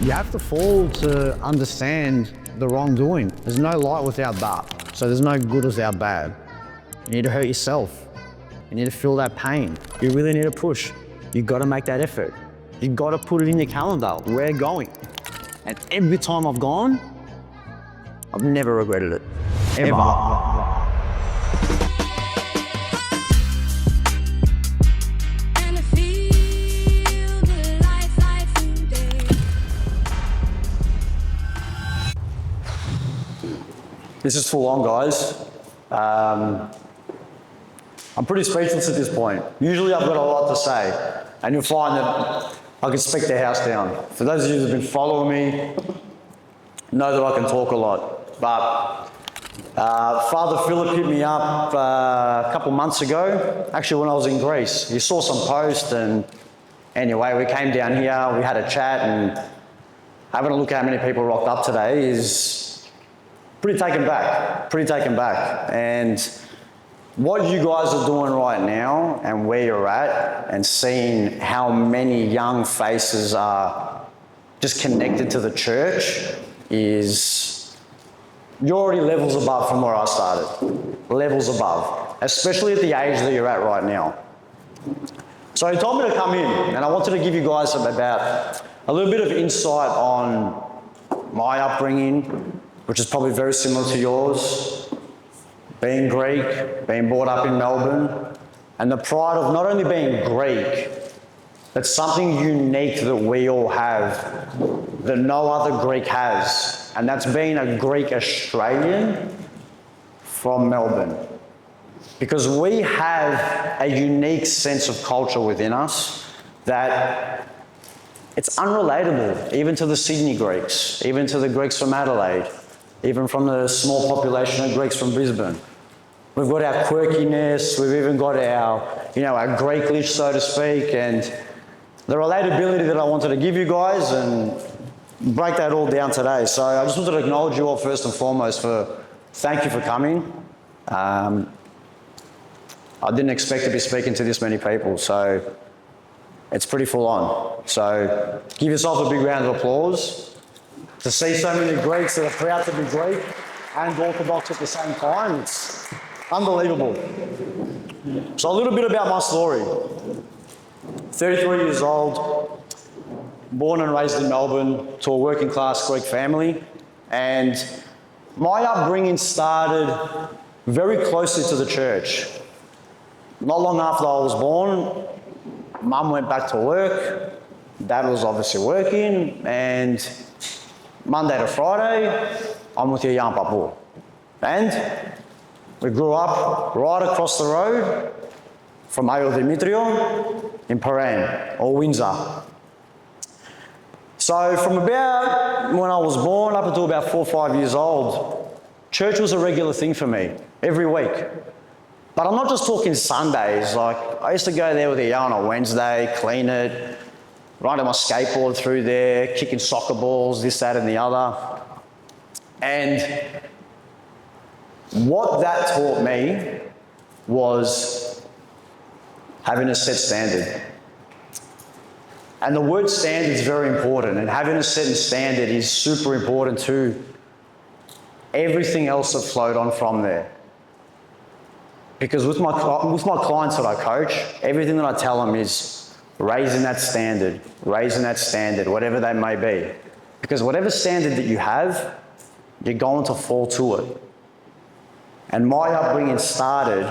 You have to fall to understand the wrongdoing. There's no light without dark, so there's no good without bad. You need to hurt yourself. You need to feel that pain. You really need to push. You gotta make that effort. You gotta put it in your calendar. We're going. And every time I've gone, I've never regretted it. Ever. This is full on, guys. I'm pretty speechless at this point. Usually I've got a lot to say, and you'll find that I can speak the house down. For those of you that have been following me, know that I can talk a lot. But Father Philip hit me up a couple months ago, actually when I was in Greece. He saw some post, and anyway, we came down here, we had a chat, and having a look at how many people rocked up today is pretty taken back. And what you guys are doing right now and where you're at and seeing how many young faces are just connected to the church is, you're already levels above from where I started. Levels above, especially at the age that you're at right now. So he told me to come in, and I wanted to give you guys about a little bit of insight on my upbringing, which is probably very similar to yours, being Greek, being brought up in Melbourne, and the pride of not only being Greek, but something unique that we all have that no other Greek has, and that's being a Greek Australian from Melbourne. Because we have a unique sense of culture within us that it's unrelatable, even to the Sydney Greeks, even to the Greeks from Adelaide, even from the small population of Greeks from Brisbane. We've got our quirkiness, we've even got our, our Greeklish, so to speak, and the relatability that I wanted to give you guys and break that all down today. So I just wanted to acknowledge you all first and foremost thank you for coming. I didn't expect to be speaking to this many people, so it's pretty full on. So give yourself a big round of applause. To see so many Greeks that are proud to be Greek and Orthodox at the same time, it's unbelievable. So a little bit about my story. 33 years old, born and raised in Melbourne to a working class Greek family. And my upbringing started very closely to the church. Not long after I was born, Mum went back to work, Dad was obviously working, and Monday to Friday, I'm with your young papu. And we grew up right across the road from Ayo Dimitrio in Paran, or Windsor. So from about when I was born up until about 4 or 5 years old, church was a regular thing for me, every week. But I'm not just talking Sundays. Like, I used to go there with a yarn on a Wednesday, clean it, riding my skateboard through there, kicking soccer balls, this, that, and the other. And what that taught me was having a set standard. And the word standard is very important, and having a certain standard is super important to everything else that flowed on from there. Because with my clients that I coach, everything that I tell them is raising that standard, whatever they may be. Because whatever standard that you have, you're going to fall to it. And my upbringing started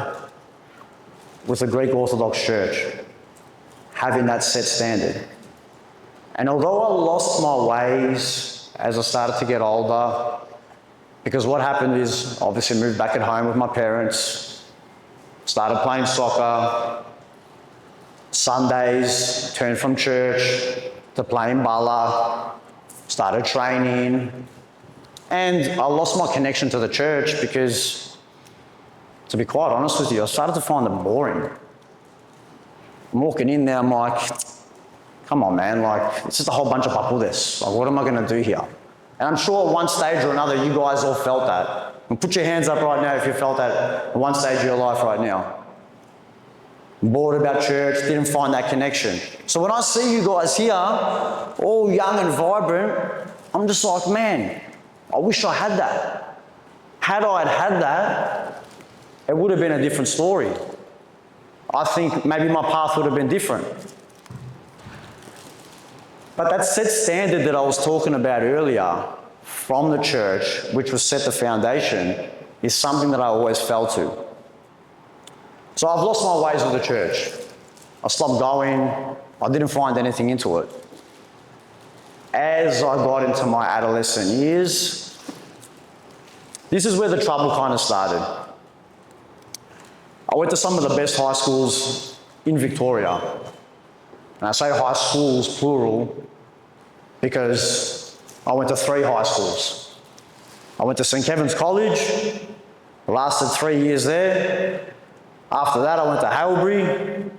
with the Greek Orthodox Church, having that set standard. And although I lost my ways as I started to get older, because what happened is, obviously moved back at home with my parents, started playing soccer, Sundays, turned from church to playing bala, started training, and I lost my connection to the church because, to be quite honest with you, I started to find it boring. I'm walking in there, I'm like, come on man, like, it's just a whole bunch of papudes. Like, what am I gonna do here? And I'm sure at one stage or another, you guys all felt that. And put your hands up right now if you felt that at one stage of your life right now. bored about church, didn't find that connection. So when I see you guys here, all young and vibrant, I'm just like, man, I wish I had that. Had I had that, it would have been a different story. I think maybe my path would have been different. But that set standard that I was talking about earlier from the church, which was set the foundation, is something that I always fell to. So I've lost my ways with the church. I stopped going. I didn't find anything into it. As I got into my adolescent years, this is where the trouble kind of started. I went to some of the best high schools in Victoria. And I say high schools, plural, because I went to 3 high schools. I went to St. Kevin's College, lasted 3 years there. After that, I went to Hailbury,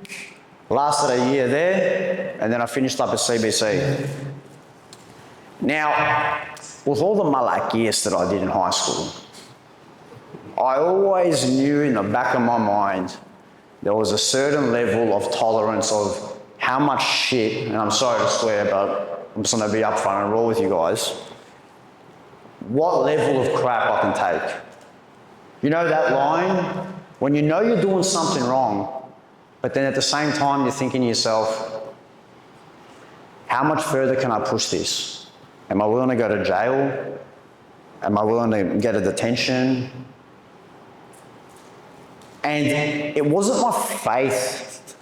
lasted a year there, and then I finished up at CBC. Now, with all the malakiyas that I did in high school, I always knew in the back of my mind there was a certain level of tolerance of how much shit, and I'm sorry to swear, but I'm just going to be upfront and raw with you guys, what level of crap I can take. You know that line? When you know you're doing something wrong, but then at the same time you're thinking to yourself, how much further can I push this? Am I willing to go to jail? Am I willing to get a detention? And it wasn't my faith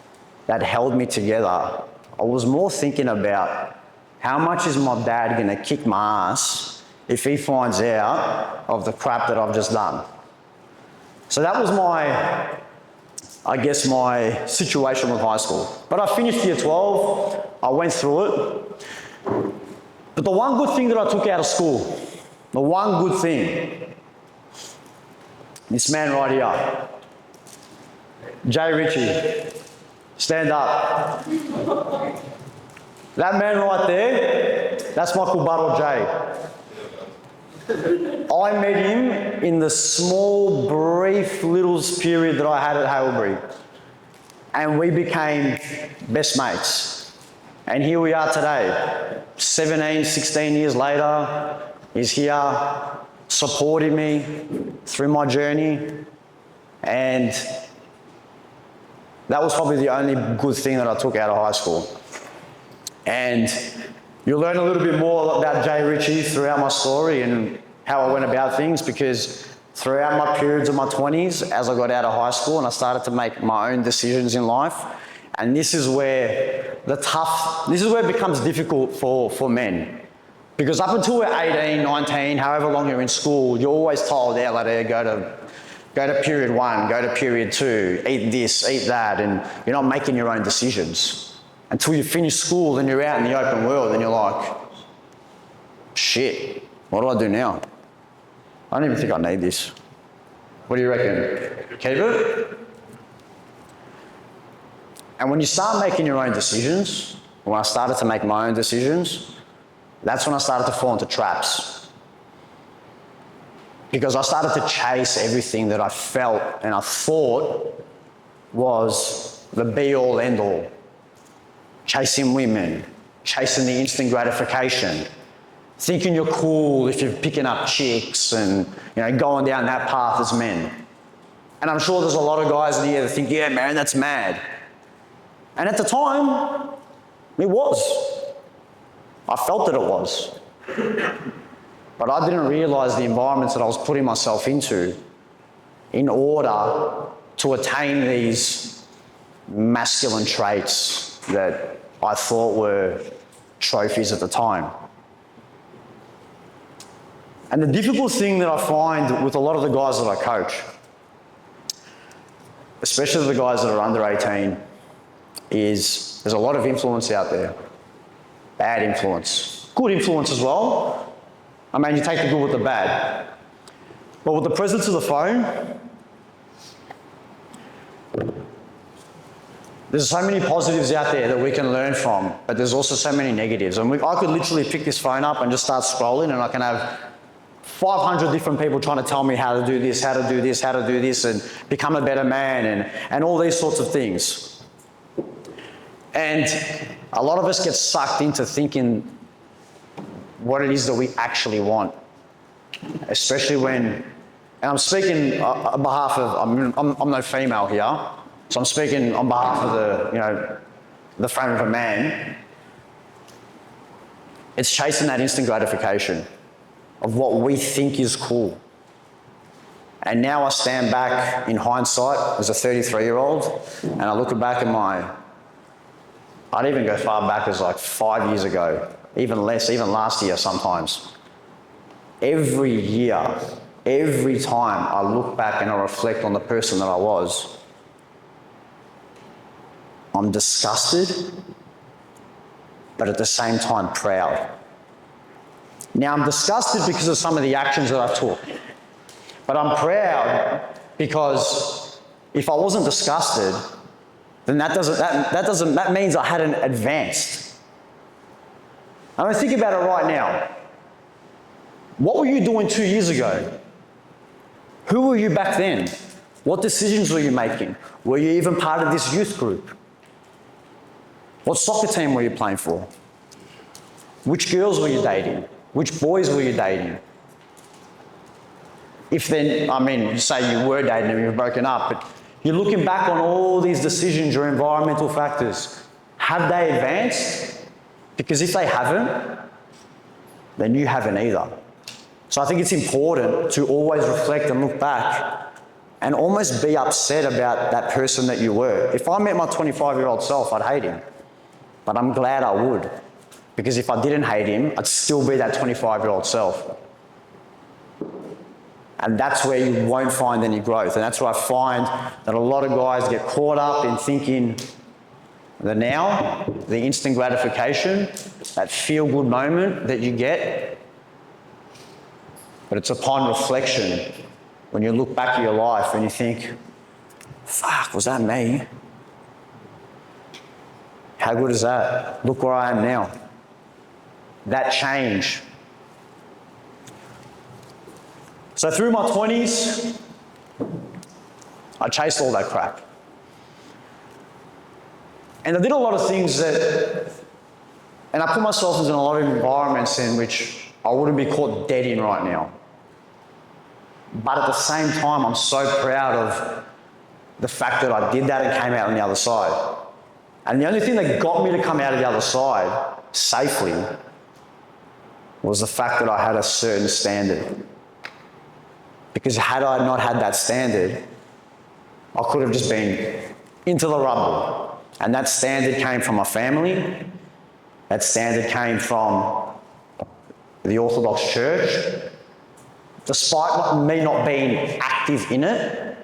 that held me together. I was more thinking about how much is my dad going to kick my ass if he finds out of the crap that I've just done. So that was my situation with high school. But I finished year 12, I went through it. But the one good thing that I took out of school, the one good thing, this man right here, Jay Ritchie, stand up. That man right there, that's my Kubaro Jay. I met him in the small, brief little period that I had at Hailbury. And we became best mates. And here we are today, 17, 16 years later. He's here supporting me through my journey. And that was probably the only good thing that I took out of high school. And you'll learn a little bit more about Jay Ritchie throughout my story and how I went about things, because throughout my periods of my 20s, as I got out of high school and I started to make my own decisions in life, and this is where it becomes difficult for men. Because up until we're 18, 19, however long you're in school, you're always told, yeah, like, go to period 1, go to period 2, eat this, eat that, and you're not making your own decisions. Until you finish school and you're out in the open world and you're like, shit, what do I do now? I don't even think I need this. What do you reckon? Keep it? And when you start making your own decisions, when I started to make my own decisions, that's when I started to fall into traps. Because I started to chase everything that I felt and I thought was the be-all, end-all. Chasing women, chasing the instant gratification, thinking you're cool if you're picking up chicks and, going down that path as men. And I'm sure there's a lot of guys in here that think, yeah, man, that's mad. And at the time, it was. I felt that it was. But I didn't realise the environments that I was putting myself into in order to attain these masculine traits that I thought were trophies at the time. And the difficult thing that I find with a lot of the guys that I coach, especially the guys that are under 18, is there's a lot of influence out there. Bad influence. Good influence as well. I mean, you take the good with the bad. But with the presence of the phone, there's so many positives out there that we can learn from, but there's also so many negatives. And I could literally pick this phone up and just start scrolling, and I can have 500 different people trying to tell me how to do this, how to do this, how to do this, and become a better man, and all these sorts of things. And a lot of us get sucked into thinking what it is that we actually want, especially when, and I'm speaking on behalf of, I'm no female here, so I'm speaking on behalf of the frame of a man. It's chasing that instant gratification of what we think is cool. And now I stand back in hindsight as a 33-year-old and I look back at I'd even go far back as like 5 years ago, even less, even last year sometimes. Every year, every time I look back and I reflect on the person that I was, I'm disgusted, but at the same time proud. Now I'm disgusted because of some of the actions that I took, but I'm proud because if I wasn't disgusted, then that means I hadn't advanced. I mean, think about it right now. What were you doing 2 years ago? Who were you back then? What decisions were you making? Were you even part of this youth group? What soccer team were you playing for? Which girls were you dating? Which boys were you dating? If then, I mean, say you were dating and you've broken up, but you're looking back on all these decisions, your environmental factors. Have they advanced? Because if they haven't, then you haven't either. So I think it's important to always reflect and look back and almost be upset about that person that you were. If I met my 25-year-old self, I'd hate him. But I'm glad I would. Because if I didn't hate him, I'd still be that 25-year-old self. And that's where you won't find any growth. And that's where I find that a lot of guys get caught up in thinking the now, the instant gratification, that feel-good moment that you get. But it's upon reflection, when you look back at your life and you think, fuck, was that me? How good is that? Look where I am now. That change. So through my 20s, I chased all that crap. And I did a lot of things and I put myself into a lot of environments in which I wouldn't be caught dead in right now. But at the same time, I'm so proud of the fact that I did that and came out on the other side. And the only thing that got me to come out of the other side safely was the fact that I had a certain standard. Because had I not had that standard, I could have just been into the rubble. And that standard came from my family. That standard came from the Orthodox Church. Despite me not being active in it,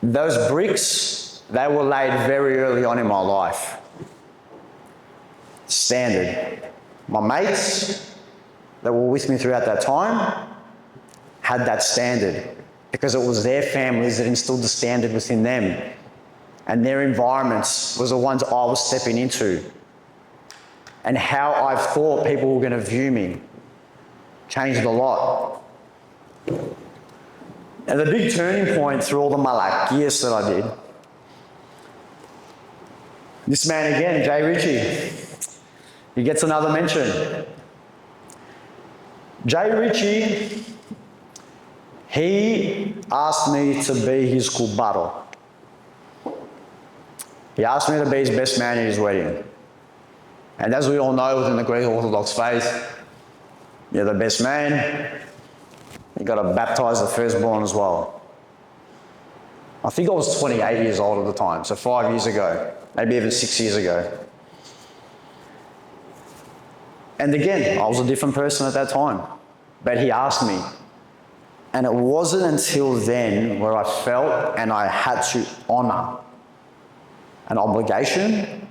those bricks, they were laid very early on in my life. Standard. My mates that were with me throughout that time had that standard because it was their families that instilled the standard within them, and their environments was the ones I was stepping into, and how I thought people were going to view me changed a lot. And the big turning point through all the malakias that I did, this man again, Jay Ritchie, he gets another mention. Jay Ritchie, he asked me to be his kubaro. He asked me to be his best man at his wedding. And as we all know within the Greek Orthodox faith, you're the best man, you've got to baptize the firstborn as well. I think I was 28 years old at the time, so 5 years ago, maybe even 6 years ago. And again, I was a different person at that time, but he asked me. And it wasn't until then where I felt and I had to honour an obligation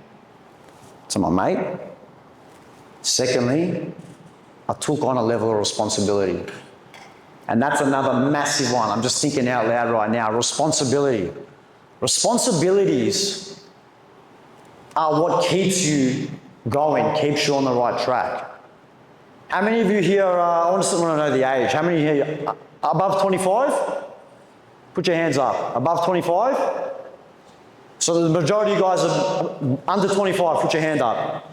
to my mate. Secondly, I took on a level of responsibility. And that's another massive one. I'm just thinking out loud right now. Responsibility. Responsibilities are what keeps you going, keeps you on the right track. How many of you here, I want to know the age, how many here above 25? Put your hands up. Above 25? So the majority of you guys are under 25, put your hand up.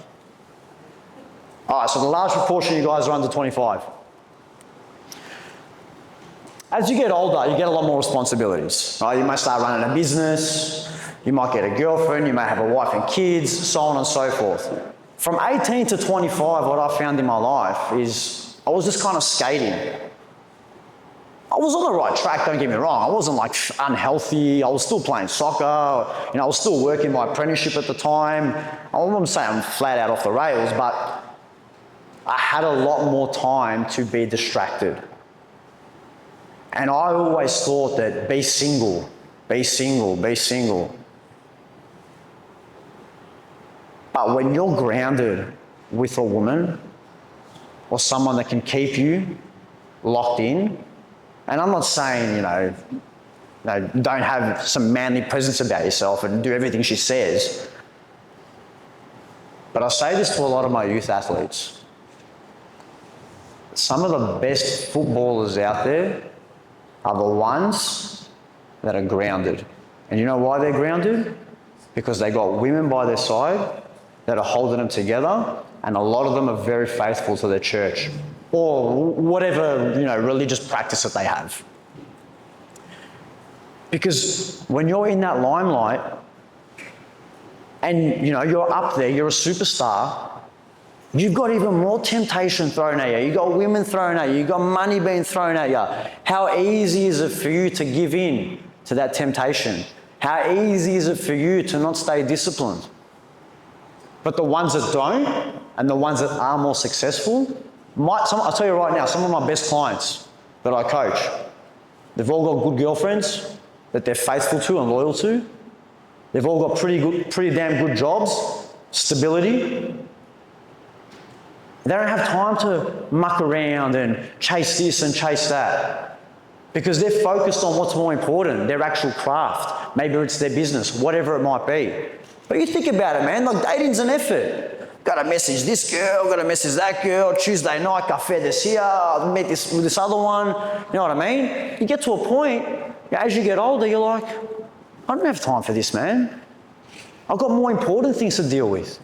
All right, so the large proportion of you guys are under 25. As you get older, you get a lot more responsibilities. Right? You might start running a business, you might get a girlfriend, you may have a wife and kids, so on and so forth. From 18 to 25, what I found in my life is I was just kind of skating. I was on the right track, don't get me wrong. I wasn't like unhealthy. I was still playing soccer. I was still working my apprenticeship at the time. I wouldn't say I'm flat out off the rails, but I had a lot more time to be distracted. And I always thought that be single, be single, be single. But when you're grounded with a woman or someone that can keep you locked in, and I'm not saying, don't have some manly presence about yourself and do everything she says. But I say this to a lot of my youth athletes. Some of the best footballers out there are the ones that are grounded. And you know why they're grounded? Because they got women by their side that are holding them together, and a lot of them are very faithful to their church or whatever, religious practice that they have. Because when you're in that limelight and, you're up there, you're a superstar, you've got even more temptation thrown at you. You've got women thrown at you. You've got money being thrown at you. How easy is it for you to give in to that temptation? How easy is it for you to not stay disciplined? But the ones that don't and the ones that are more successful, I'll tell you right now, some of my best clients that I coach, they've all got good girlfriends that they're faithful to and loyal to. They've all got pretty damn good jobs, stability. They don't have time to muck around and chase this and chase that because they're focused on what's more important, their actual craft. Maybe it's their business, whatever it might be. But you think about it, man, like dating's an effort. Got to message this girl, got to message that girl, Tuesday night, cafe this here, I'll meet with this other one. You know what I mean? You get to a point, as you get older, you're like, I don't have time for this, man. I've got more important things to deal with.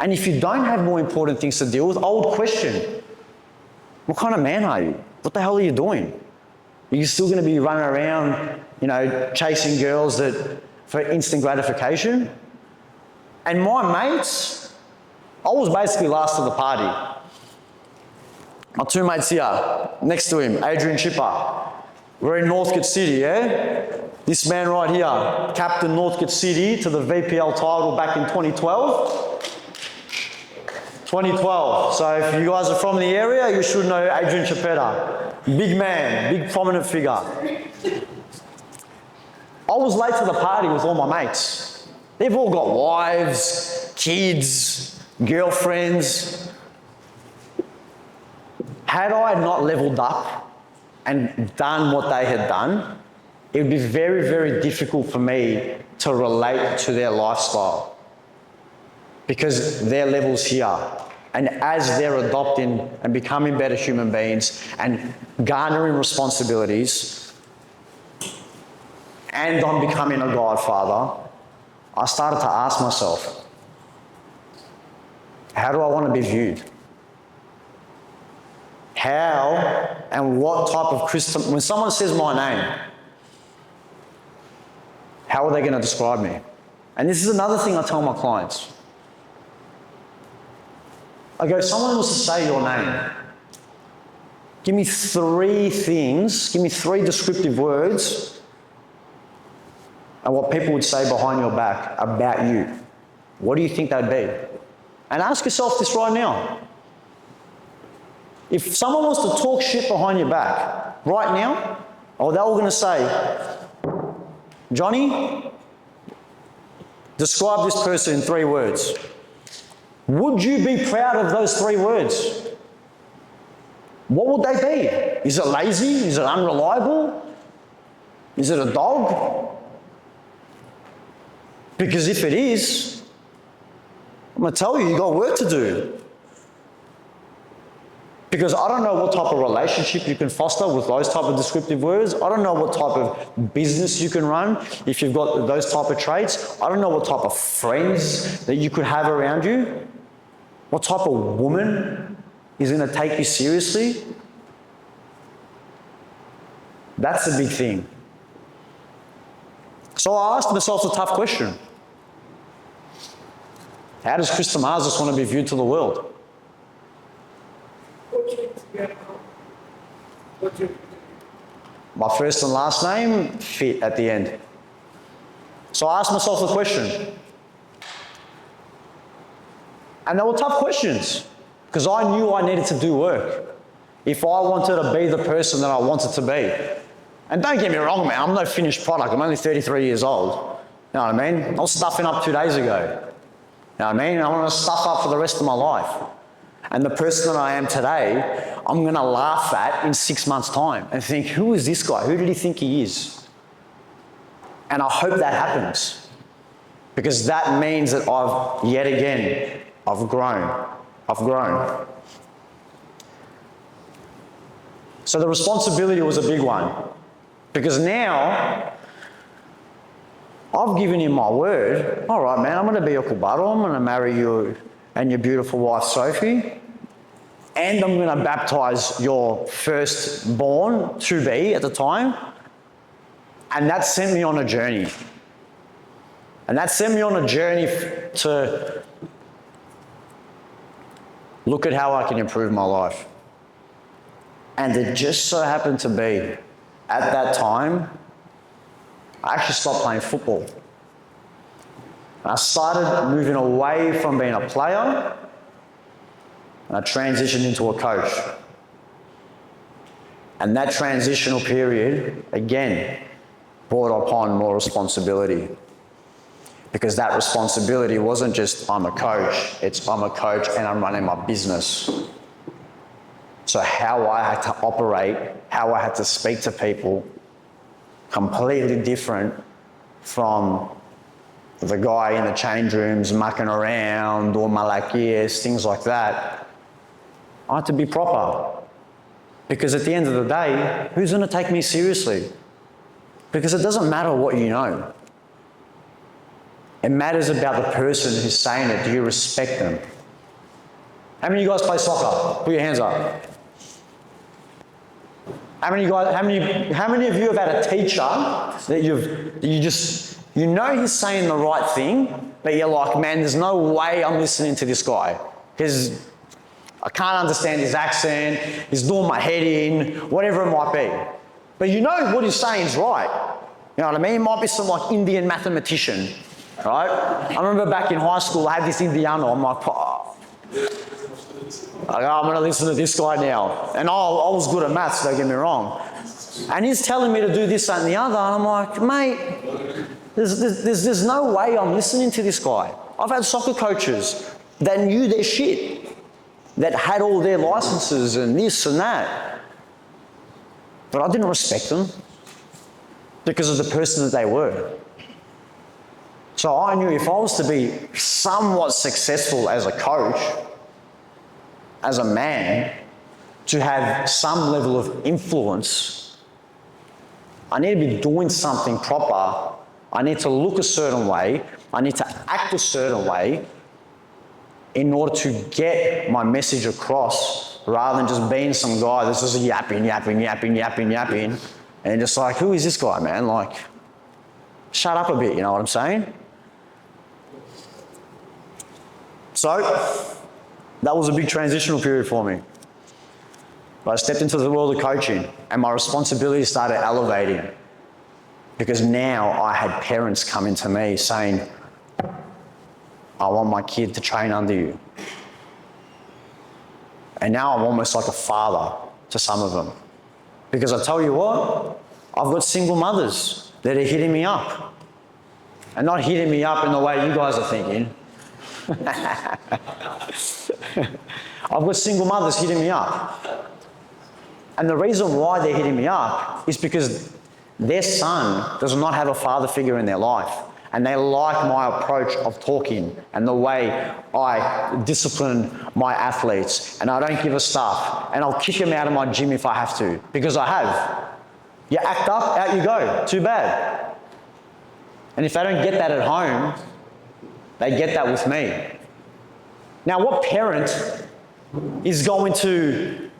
And if you don't have more important things to deal with, I would question, what kind of man are you? What the hell are you doing? Are you still going to be running around, chasing girls for instant gratification? And my mates, I was basically last to the party. My two mates here, next to him, Adrian Chipper. We're in Northcote City, yeah? This man right here, captain Northcote City to the VPL title back in 2012. 2012. So if you guys are from the area, you should know Adrian Chipeta. Big man, big prominent figure. I was late to the party with all my mates. They've all got wives, kids, girlfriends. Had I not leveled up and done what they had done, it would be very, very difficult for me to relate to their lifestyle because their level's here. And as they're adopting and becoming better human beings and garnering responsibilities, and I'm becoming a godfather, I started to ask myself, how do I want to be viewed? How and what type of Christian, when someone says my name, how are they going to describe me? And this is another thing I tell my clients. I go, someone wants to say your name. Give me three things, give me three descriptive words and what people would say behind your back about you. What do you think they'd be? And ask yourself this right now. If someone wants to talk shit behind your back right now, or they're all going to say, Johnny, describe this person in 3 words. Would you be proud of those 3 words? What would they be? Is it lazy? Is it unreliable? Is it a dog? Because if it is, I'm going to tell you, you've got work to do. Because I don't know what type of relationship you can foster with those type of descriptive words. I don't know what type of business you can run if you've got those type of traits. I don't know what type of friends that you could have around you. What type of woman is going to take you seriously? That's the big thing. So I asked myself a tough question. How does Krista Marzis want to be viewed to the world? My first and last name fit at the end. So I asked myself a question. And they were tough questions because I knew I needed to do work if I wanted to be the person that I wanted to be. And don't get me wrong, man, I'm no finished product. I'm only 33 years old. You know what I mean? I was stuffing up 2 days ago. You know what I mean? I want to stuff up for the rest of my life. And the person that I am today, I'm going to laugh at in 6 months' time and think, who is this guy? Who did he think he is? And I hope that happens because that means that I've grown. I've grown. So the responsibility was a big one because now I've given him my word. All right, man, I'm going to be your kubaro. I'm going to marry you and your beautiful wife, Sophie. And I'm going to baptize your firstborn, to be at the time. And that sent me on a journey. And that sent me on a journey to look at how I can improve my life. And it just so happened to be, at that time, I actually stopped playing football. I started moving away from being a player, and I transitioned into a coach. And that transitional period, again, brought upon more responsibility. Because that responsibility wasn't just I'm a coach, it's I'm a coach and I'm running my business. So how I had to operate, how I had to speak to people, completely different from the guy in the change rooms mucking around or malakias, things like that. I had to be proper. Because at the end of the day, who's going to take me seriously? Because it doesn't matter what you know. It matters about the person who's saying it. Do you respect them? How many of you guys play soccer? Put your hands up. How many of you have had a teacher that you know he's saying the right thing, but you're like, man, there's no way I'm listening to this guy. Because I can't understand his accent, he's doing my head in, whatever it might be. But you know what he's saying is right. You know what I mean? It might be some like Indian mathematician, right? I remember back in high school, I had this Indiano. I'm like, I'm going to listen to this guy now. And I was good at maths, don't get me wrong. And he's telling me to do this, that, and the other. And I'm like, mate, there's no way I'm listening to this guy. I've had soccer coaches that knew their shit, that had all their licenses and this and that. But I didn't respect them because of the person that they were. So I knew if I was to be somewhat successful as a coach, as a man, to have some level of influence, I need to be doing something proper. I need to look a certain way. I need to act a certain way in order to get my message across, rather than just being some guy that's just yapping, and just like, who is this guy, man? Like, shut up a bit, you know what I'm saying? So, that was a big transitional period for me. But I stepped into the world of coaching and my responsibility started elevating because now I had parents coming to me saying, I want my kid to train under you. And now I'm almost like a father to some of them. Because I tell you what, I've got single mothers that are hitting me up. And not hitting me up in the way you guys are thinking. I've got single mothers hitting me up. And the reason why they're hitting me up is because their son does not have a father figure in their life. and they like my approach of talking and the way I discipline my athletes, and I don't give a stuff, and I'll kick them out of my gym if I have to, because I have. You act up, out you go. Too bad. And if they don't get that at home, they get that with me. Now, what parent is going to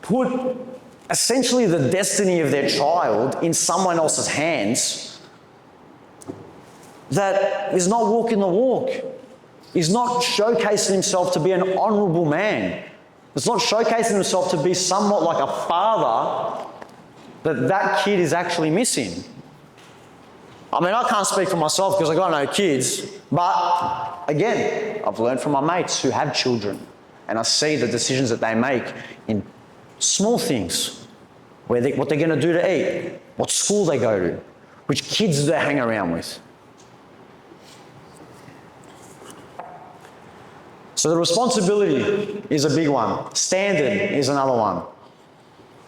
put essentially the destiny of their child in someone else's hands that is not walking the walk, is not showcasing himself to be an honourable man, is not showcasing himself to be somewhat like a father that kid is actually missing? I mean, I can't speak for myself because I've got no kids, but again, I've learned from my mates who have children, and I see the decisions that they make in small things, what they're going to do to eat, what school they go to, which kids do they hang around with. So the responsibility is a big one. Standard is another one.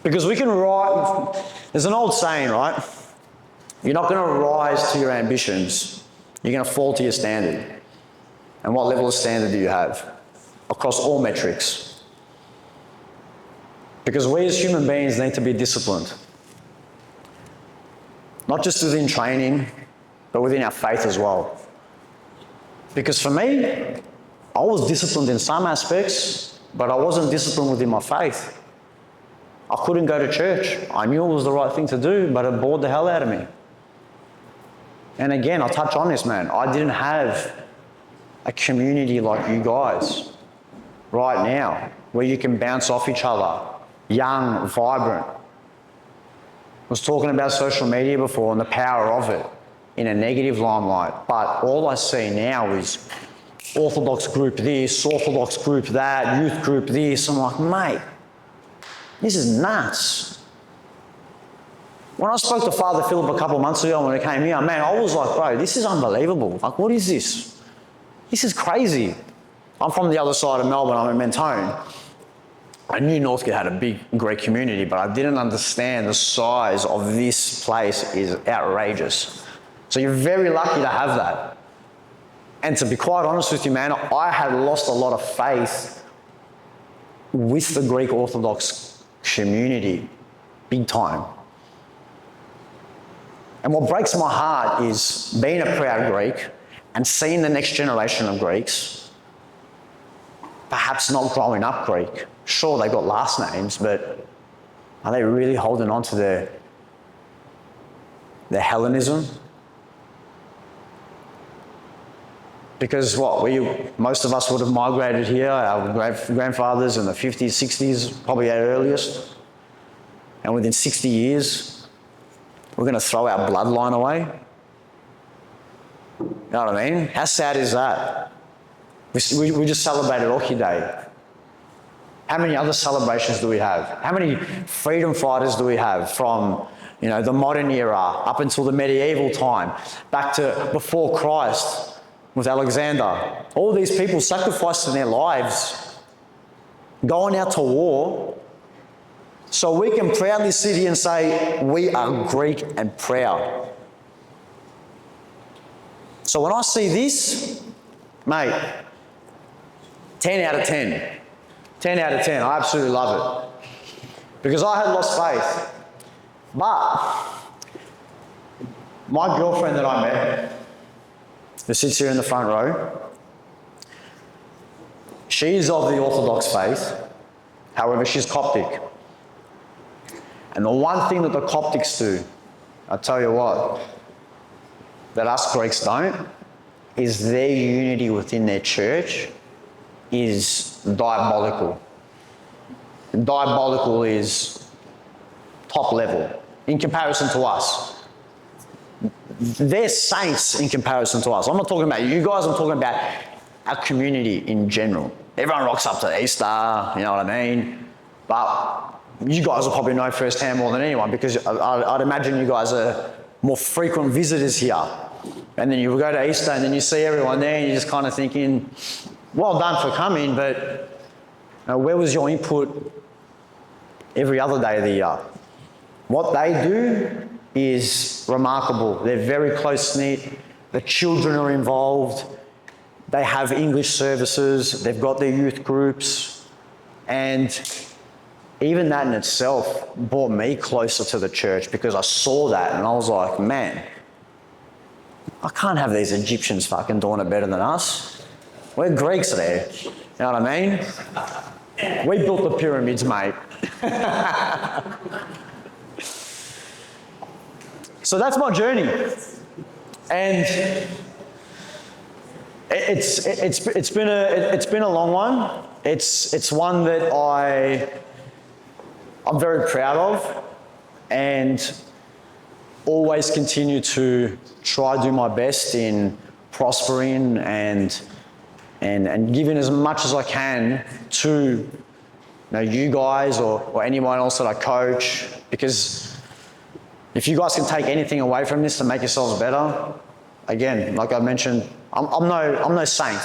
Because we can rise, there's an old saying, right? You're not going to rise to your ambitions. You're going to fall to your standard. And what level of standard do you have? Across all metrics. Because we as human beings need to be disciplined. Not just within training, but within our faith as well. Because for me, I was disciplined in some aspects, but I wasn't disciplined within my faith. I couldn't go to church. I knew it was the right thing to do, but it bored the hell out of me. And again, I'll touch on this, man. I didn't have a community like you guys right now, where you can bounce off each other, young, vibrant. I was talking about social media before and the power of it in a negative limelight, but all I see now is Orthodox group this, Orthodox group that, youth group this. I'm like, mate, this is nuts. When I spoke to Father Philip a couple of months ago when he came here, man, I was like, bro, this is unbelievable. Like, what is this? This is crazy. I'm from the other side of Melbourne, I'm in Mentone. I knew Northcote had a big Greek community, but I didn't understand the size of this place is outrageous. So you're very lucky to have that. And to be quite honest with you, man, I had lost a lot of faith with the Greek Orthodox community, big time. And what breaks my heart is being a proud Greek and seeing the next generation of Greeks, perhaps not growing up Greek. Sure, they got last names, but are they really holding on to their Hellenism? Because most of us would have migrated here, our grandfathers in the 50s, 60s, probably at earliest. And within 60 years, we're going to throw our bloodline away. You know what I mean? How sad is that? We just celebrated Orchid Day. How many other celebrations do we have? How many freedom fighters do we have from, the modern era up until the medieval time, back to before Christ with Alexander? All these people sacrificing their lives, going out to war, so we can proudly sit here and say, we are Greek and proud. So when I see this, mate, 10 out of 10. 10 out of 10, I absolutely love it. Because I had lost faith. But my girlfriend that I met, who sits here in the front row, she's of the Orthodox faith. However, she's Coptic. And the one thing that the Coptics do, I tell you what, that us Greeks don't, is their unity within their church is diabolical. Diabolical is top level in comparison to us. They're saints in comparison to us. I'm not talking about you guys, I'm talking about our community in general. Everyone rocks up to Easter, you know what I mean? But you guys will probably know firsthand more than anyone, because I'd imagine you guys are more frequent visitors here. And then you go to Easter and then you see everyone there and you're just kind of thinking, well done for coming, but where was your input every other day of the year? What they do is remarkable. They're very close-knit. The children are involved. They have English services. They've got their youth groups. And even that in itself brought me closer to the church because I saw that and I was like, man, I can't have these Egyptians fucking doing it better than us. We're Greeks there. You know what I mean? We built the pyramids, mate. So that's my journey. And it's been a long one. It's one that I'm very proud of, and always continue to try to do my best in prospering and giving as much as I can to you guys or anyone else that I coach, because if you guys can take anything away from this to make yourselves better, again, like I mentioned, I'm no saint.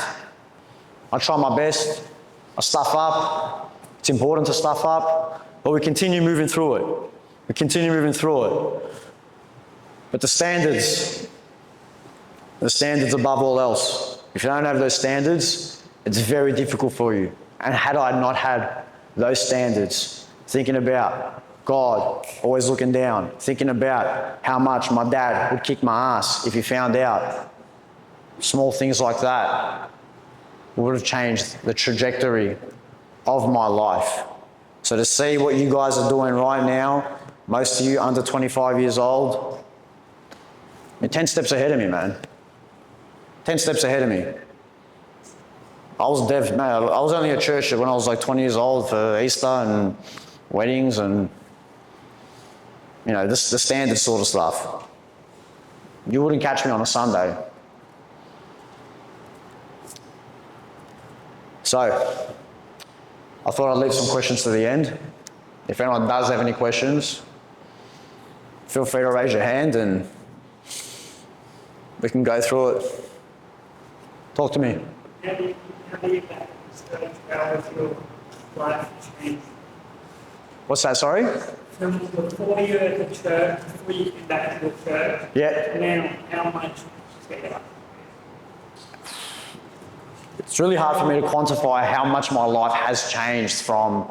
I try my best. I stuff up. It's important to stuff up, but we continue moving through it. We continue moving through it. But the standards above all else. If you don't have those standards, it's very difficult for you. And had I not had those standards, thinking about God, always looking down, thinking about how much my dad would kick my ass if he found out, small things like that would have changed the trajectory of my life. So to see what you guys are doing right now, most of you under 25 years old, you're 10 steps ahead of me, man. 10 steps ahead of me. I was only at church when I was like 20 years old for Easter and weddings and, the standard sort of stuff. You wouldn't catch me on a Sunday. So, I thought I'd leave some questions to the end. If anyone does have any questions, feel free to raise your hand and we can go through it. Talk to me. How do you balance your life change? What's that, sorry? From before you were at the church, before you came back to the church, Yeah. now how much better? It's really hard for me to quantify how much my life has changed from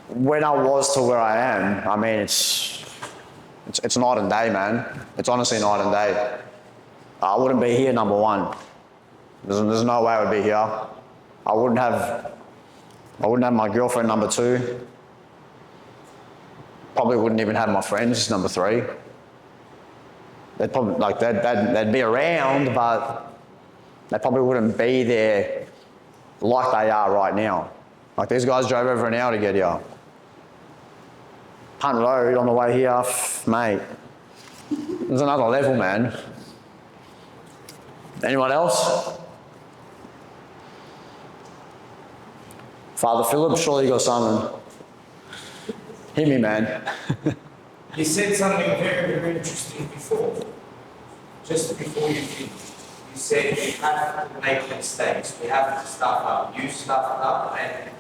when I was to where I am. I mean, it's night and day, man. It's honestly night and day. I wouldn't be here, number one. There's no way I would be here. I wouldn't have my girlfriend, number two. Probably wouldn't even have my friends, number three. They'd probably, they'd be around, but they probably wouldn't be there like they are right now. Like these guys drove over an hour to get here. Punt Road on the way here, mate. There's another level, man. Anyone else? Father Philip, surely you got something. Hit me, man. You said something very, very interesting before. Just before you did. You said we have to make mistakes. We have to stuff up. You stuffed up, and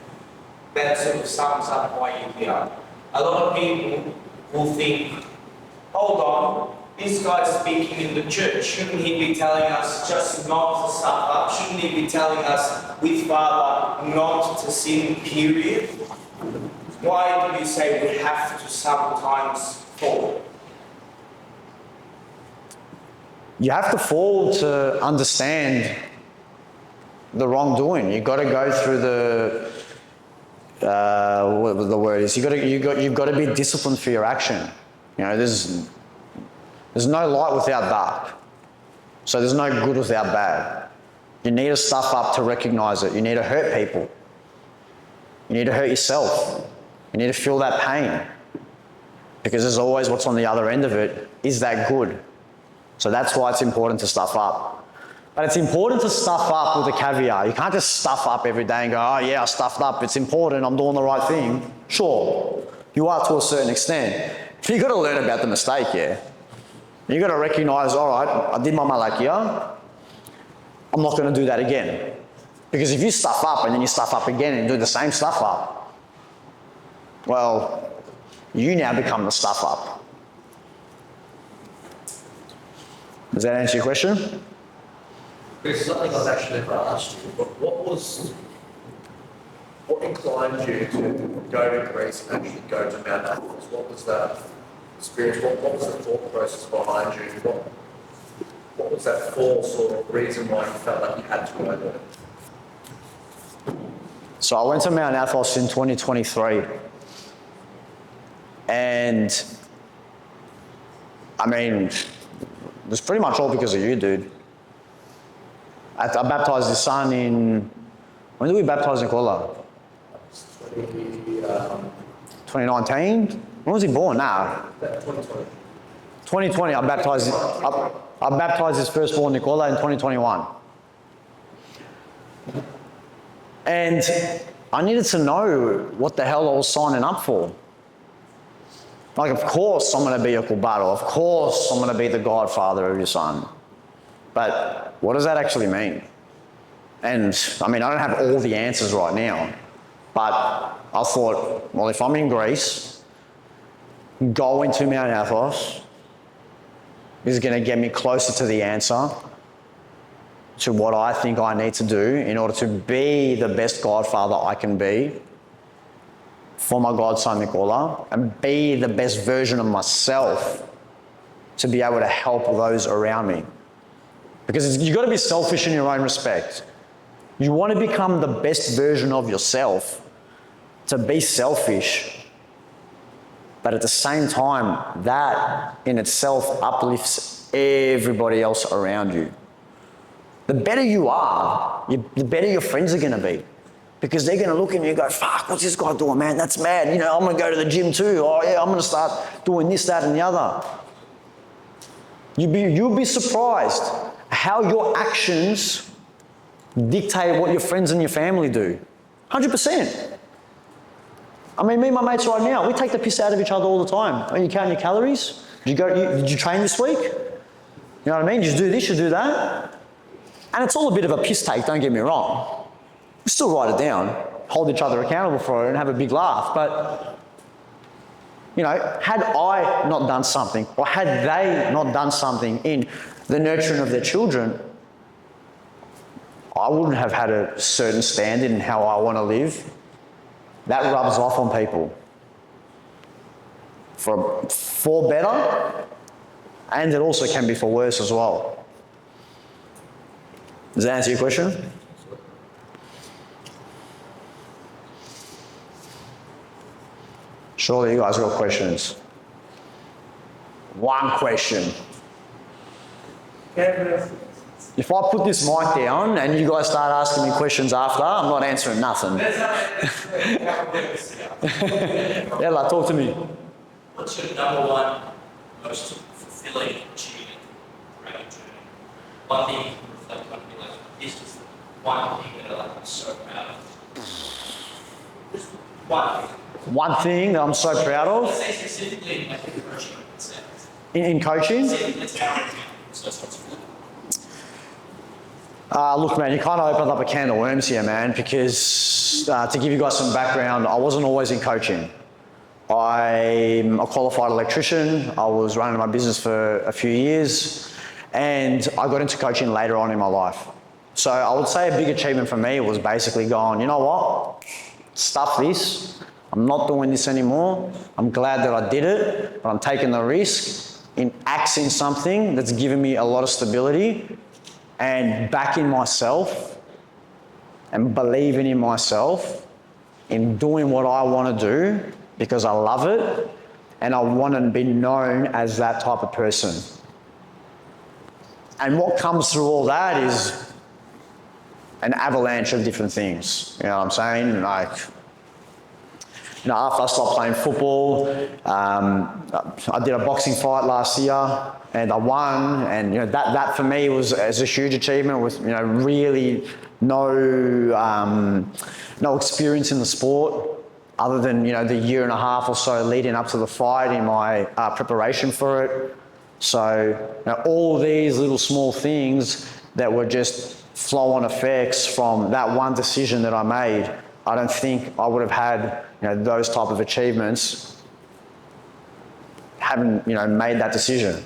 that sort of sums up why you're here. A lot of people will think, hold on, this guy's speaking in the church. Shouldn't he be telling us just not to stuff up? Shouldn't he be telling us with Father not to sin, period? Why do you say we have to sometimes fall? You have to fall to understand the wrongdoing. You've got to go through what the word is. You've got to be disciplined for your action. There's no light without dark. So there's no good without bad. You need to stuff up to recognize it. You need to hurt people. You need to hurt yourself. You need to feel that pain. Because there's always what's on the other end of it. Is that good? So that's why it's important to stuff up. But it's important to stuff up with a caveat. You can't just stuff up every day and go, oh yeah, I stuffed up. It's important. I'm doing the right thing. Sure, you are to a certain extent. But you've got to learn about the mistake, yeah? You've got to recognize, all right, I did my malakia. I'm not going to do that again. Because if you stuff up and then you stuff up again and do the same stuff up, well, you now become the stuff up. Does that answer your question? There's something I've actually never asked you, but what inclined you to go to Greece and actually go to Mount Athos? What was that experience? What was the thought process behind you? What was that force or reason why you felt like you had to go there? So I went to Mount Athos in 2023. And I mean, it was pretty much all because of you, dude. I baptized his son when did we baptize Nicola? 2019? When was he born? Nah. 2020. 2020, I baptized his firstborn Nicola in 2021. And I needed to know what the hell I was signing up for. Like, of course I'm going to be a Kubato. Of course I'm going to be the godfather of your son. But what does that actually mean? And I mean, I don't have all the answers right now. But I thought, well, if I'm in Greece, going to Mount Athos is going to get me closer to the answer to what I think I need to do in order to be the best godfather I can be for my godson Nicola and be the best version of myself to be able to help those around me. Because you've got to be selfish in your own respect. You want to become the best version of yourself, to be selfish, but at the same time, that in itself uplifts everybody else around you. The better you are, the better your friends are going to be. Because they're going to look at you and go, fuck, what's this guy doing, man? That's mad. You know, I'm going to go to the gym too. Oh yeah, I'm going to start doing this, that, and the other. You'll be surprised how your actions dictate what your friends and your family do. 100%. I mean, me and my mates right now, we take the piss out of each other all the time. Are you counting your calories? Did you train this week? You know what I mean? Did you do this, you do that? And it's all a bit of a piss take, don't get me wrong. We still write it down, hold each other accountable for it and have a big laugh. But, you know, had I not done something, or had they not done something in the nurturing of their children, I wouldn't have had a certain standard in how I want to live. That rubs off on people for better, and it also can be for worse as well. Does that answer your question? Surely you guys got questions. One question. If I put this mic down and you guys start asking me questions after, I'm not answering nothing. Ella, talk to me. What's your number one most fulfilling achievement throughout your journey? One thing you can reflect on and be like, this is one thing that I'm so proud of. Just one thing. One thing that I'm so proud of Let's say specifically like in coaching. in coaching. Look, man, you kind of opened up a can of worms here, man, because to give you guys some background, I wasn't always in coaching. I'm a qualified electrician. I was running my business for a few years, and I got into coaching later on in my life. So I would say a big achievement for me was basically going, you know what, stuff this. I'm not doing this anymore. I'm glad that I did it, but I'm taking the risk in axing something that's given me a lot of stability and backing myself and believing in myself in doing what I want to do because I love it and I want to be known as that type of person. And what comes through all that is an avalanche of different things. You know what I'm saying? Like, you know, after I stopped playing football, I did a boxing fight last year and I won, and you know that for me was a huge achievement with, you know, really no experience in the sport other than, you know, the year and a half or so leading up to the fight in my preparation for it. So you know, all these little small things that were just flow-on effects from that one decision that I made, I don't think I would have had, you know, those type of achievements having, you know, made that decision.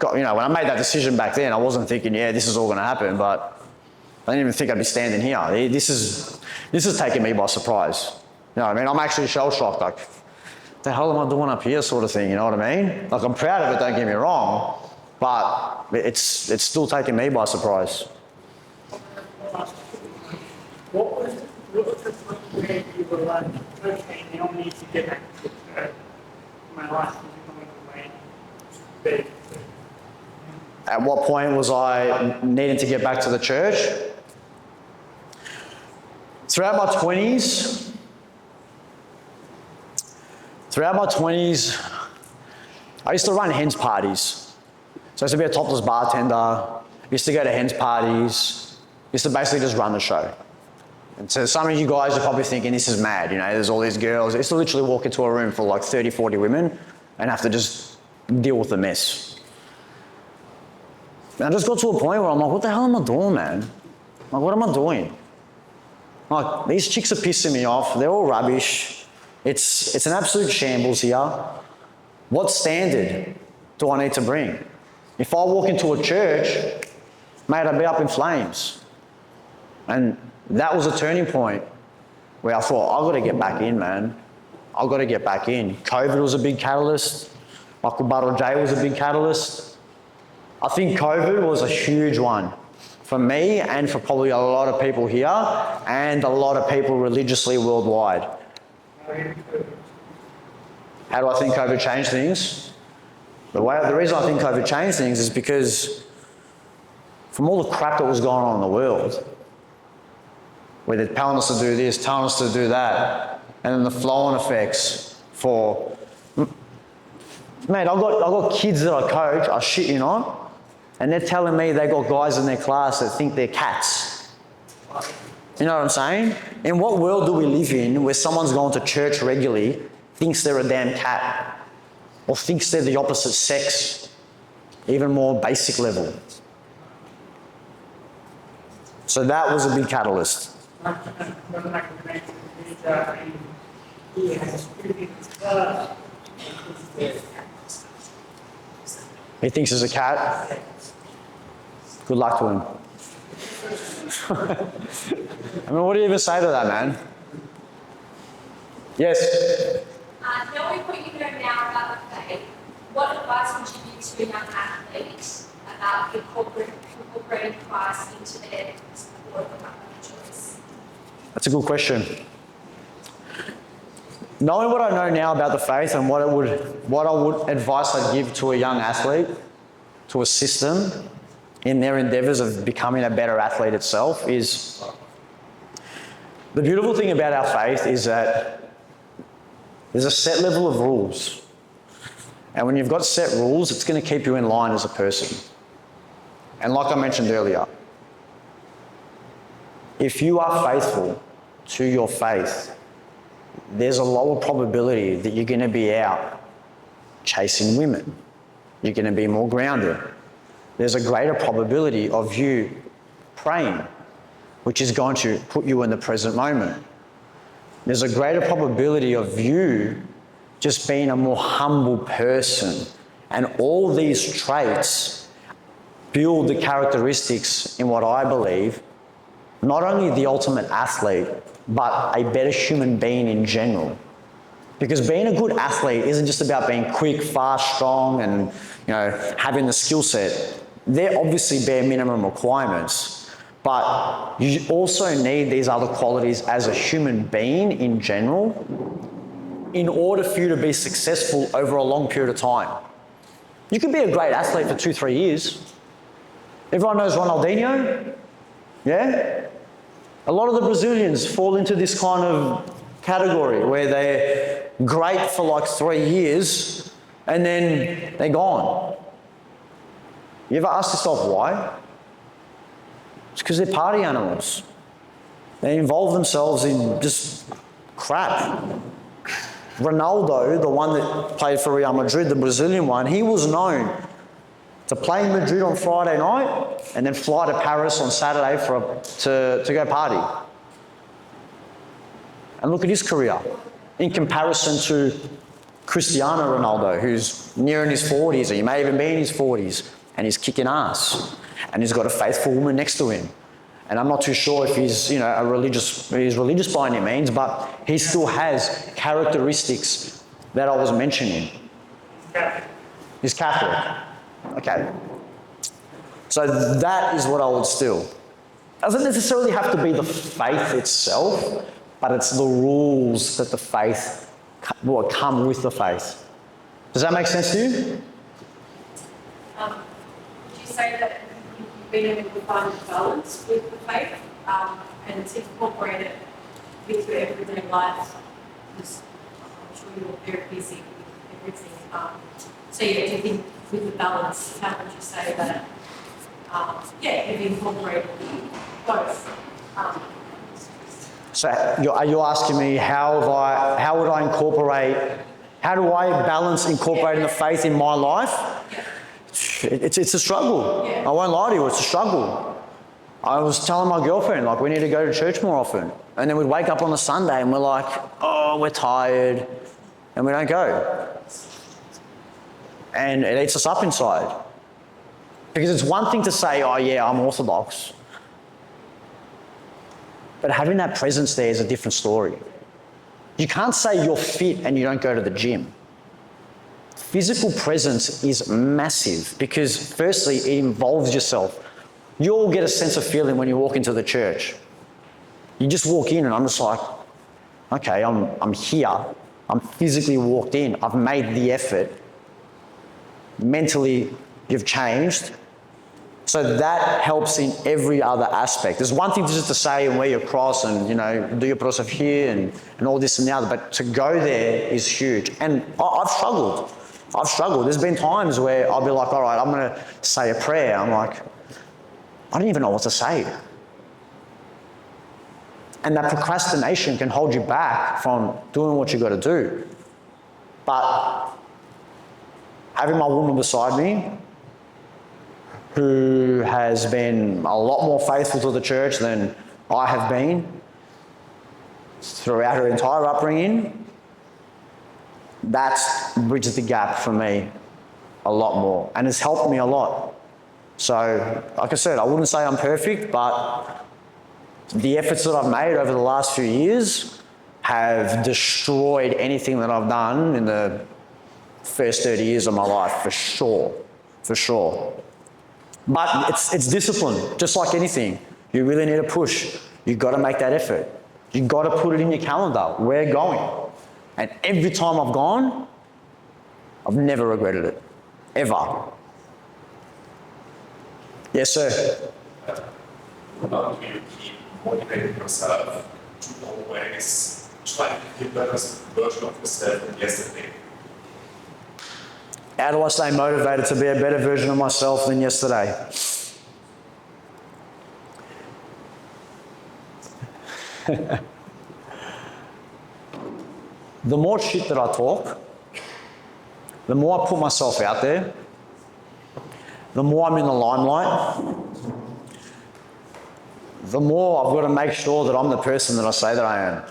when I made that decision back then, I wasn't thinking, yeah, this is all going to happen, but I didn't even think I'd be standing here. This is taking me by surprise. You know what I mean? I'm actually shell-shocked, like, what the hell am I doing up here sort of thing, you know what I mean? Like, I'm proud of it, don't get me wrong, but it's still taking me by surprise. What was the point where you were like, okay, now I need to get back to church. My life is going away. At what point was I needing to get back to the church? Throughout my 20s, I used to run hens parties. So I used to be a topless bartender, used to go to hens parties, used to basically just run the show. And so some of you guys are probably thinking, this is mad, there's all these girls. I used to literally walk into a room for like 30, 40 women and have to just deal with the mess. And I just got to a point where I'm like, what the hell am I doing, man? Like, what am I doing? Like, these chicks are pissing me off. They're all rubbish. It's an absolute shambles here. What standard do I need to bring? If I walk into a church, mate, I'd be up in flames. And that was a turning point where I thought, I've got to get back in, man. I've got to get back in. COVID was a big catalyst. Michael Battle J was a big catalyst. I think COVID was a huge one for me and for probably a lot of people here and a lot of people religiously worldwide. How do I think COVID changed things? The reason I think COVID changed things is because from all the crap that was going on in the world, where they're telling us to do this, telling us to do that, and then the flow-on effects for... Mate, I've got kids that I coach, I shit you not, and they're telling me they got guys in their class that think they're cats. You know what I'm saying? In what world do we live in where someone's going to church regularly, thinks they're a damn cat, or thinks they're the opposite sex, even more basic level? So that was a big catalyst. He thinks he's a cat? Good luck to him. I mean, what do you even say to that, man? Yes? Knowing what you know now about the faith, what advice would you give to a young athlete about incorporating Christ into their sport of choice? That's a good question. Knowing what I know now about the faith and what advice I'd give to a young athlete, to assist them in their endeavours of becoming a better athlete itself, is the beautiful thing about our faith is that there's a set level of rules. And when you've got set rules, it's going to keep you in line as a person. And like I mentioned earlier, if you are faithful to your faith, there's a lower probability that you're going to be out chasing women. You're going to be more grounded. There's a greater probability of you praying, which is going to put you in the present moment. There's a greater probability of you just being a more humble person. And all these traits build the characteristics in what I believe, not only the ultimate athlete, but a better human being in general. Because being a good athlete isn't just about being quick, fast, strong, and having the skill set. They're obviously bare minimum requirements, but you also need these other qualities as a human being in general in order for you to be successful over a long period of time. You can be a great athlete for 2-3 years. Everyone knows Ronaldinho, yeah? A lot of the Brazilians fall into this kind of category where they're great for like 3 years and then they're gone. You ever ask yourself why? It's because they're party animals. They involve themselves in just crap. Ronaldo, the one that played for Real Madrid, the Brazilian one, he was known to play in Madrid on Friday night and then fly to Paris on Saturday to go party. And look at his career in comparison to Cristiano Ronaldo, who's nearing his 40s, or he may even be in his 40s, and he's kicking ass. And he's got a faithful woman next to him. And I'm not too sure if he's, he's religious by any means, but he still has characteristics that I was mentioning. He's Catholic. Okay. So that is what I would still. Doesn't necessarily have to be the faith itself, but it's the rules that the faith, what come with the faith. Does that make sense to you? Would you say that you've been able to find a balance with the faith and to incorporate it into your everyday life? Because I'm sure you're very busy with everything. So yeah, do you think with the balance, how would you say that, you've incorporated both? So are you asking me how would I incorporate, how do I balance incorporating the faith in my life? It's a struggle. Yeah. I won't lie to you, it's a struggle. I was telling my girlfriend, like, we need to go to church more often. And then we'd wake up on a Sunday and we're like, oh, we're tired, and we don't go. And it eats us up inside. Because it's one thing to say, oh yeah, I'm Orthodox. But having that presence there is a different story. You can't say you're fit and you don't go to the gym. Physical presence is massive because firstly, it involves yourself. You all get a sense of feeling when you walk into the church. You just walk in and I'm just like, okay, I'm here. I'm physically walked in. I've made the effort. Mentally, you've changed. So that helps in every other aspect. There's one thing just to say and wear your cross and, do your process here and all this and the other, but to go there is huge. And I've struggled. There's been times where I'll be like, all right, I'm going to say a prayer. I'm like, I don't even know what to say. And that procrastination can hold you back from doing what you got to do. But having my woman beside me, who has been a lot more faithful to the church than I have been throughout her entire upbringing, that's bridged the gap for me a lot more and has helped me a lot. So, like I said, I wouldn't say I'm perfect, but the efforts that I've made over the last few years have destroyed anything that I've done in the first 30 years of my life, for sure. But it's discipline, just like anything. You really need to push. You've got to make that effort. You've got to put it in your calendar. We're going. And every time I've gone, I've never regretted it. Ever. Yes, sir. How do you keep motivating yourself to always try to be a better version of yourself than yesterday? How do I stay motivated to be a better version of myself than yesterday? The more shit that I talk, the more I put myself out there, the more I'm in the limelight, the more I've got to make sure that I'm the person that I say that I am.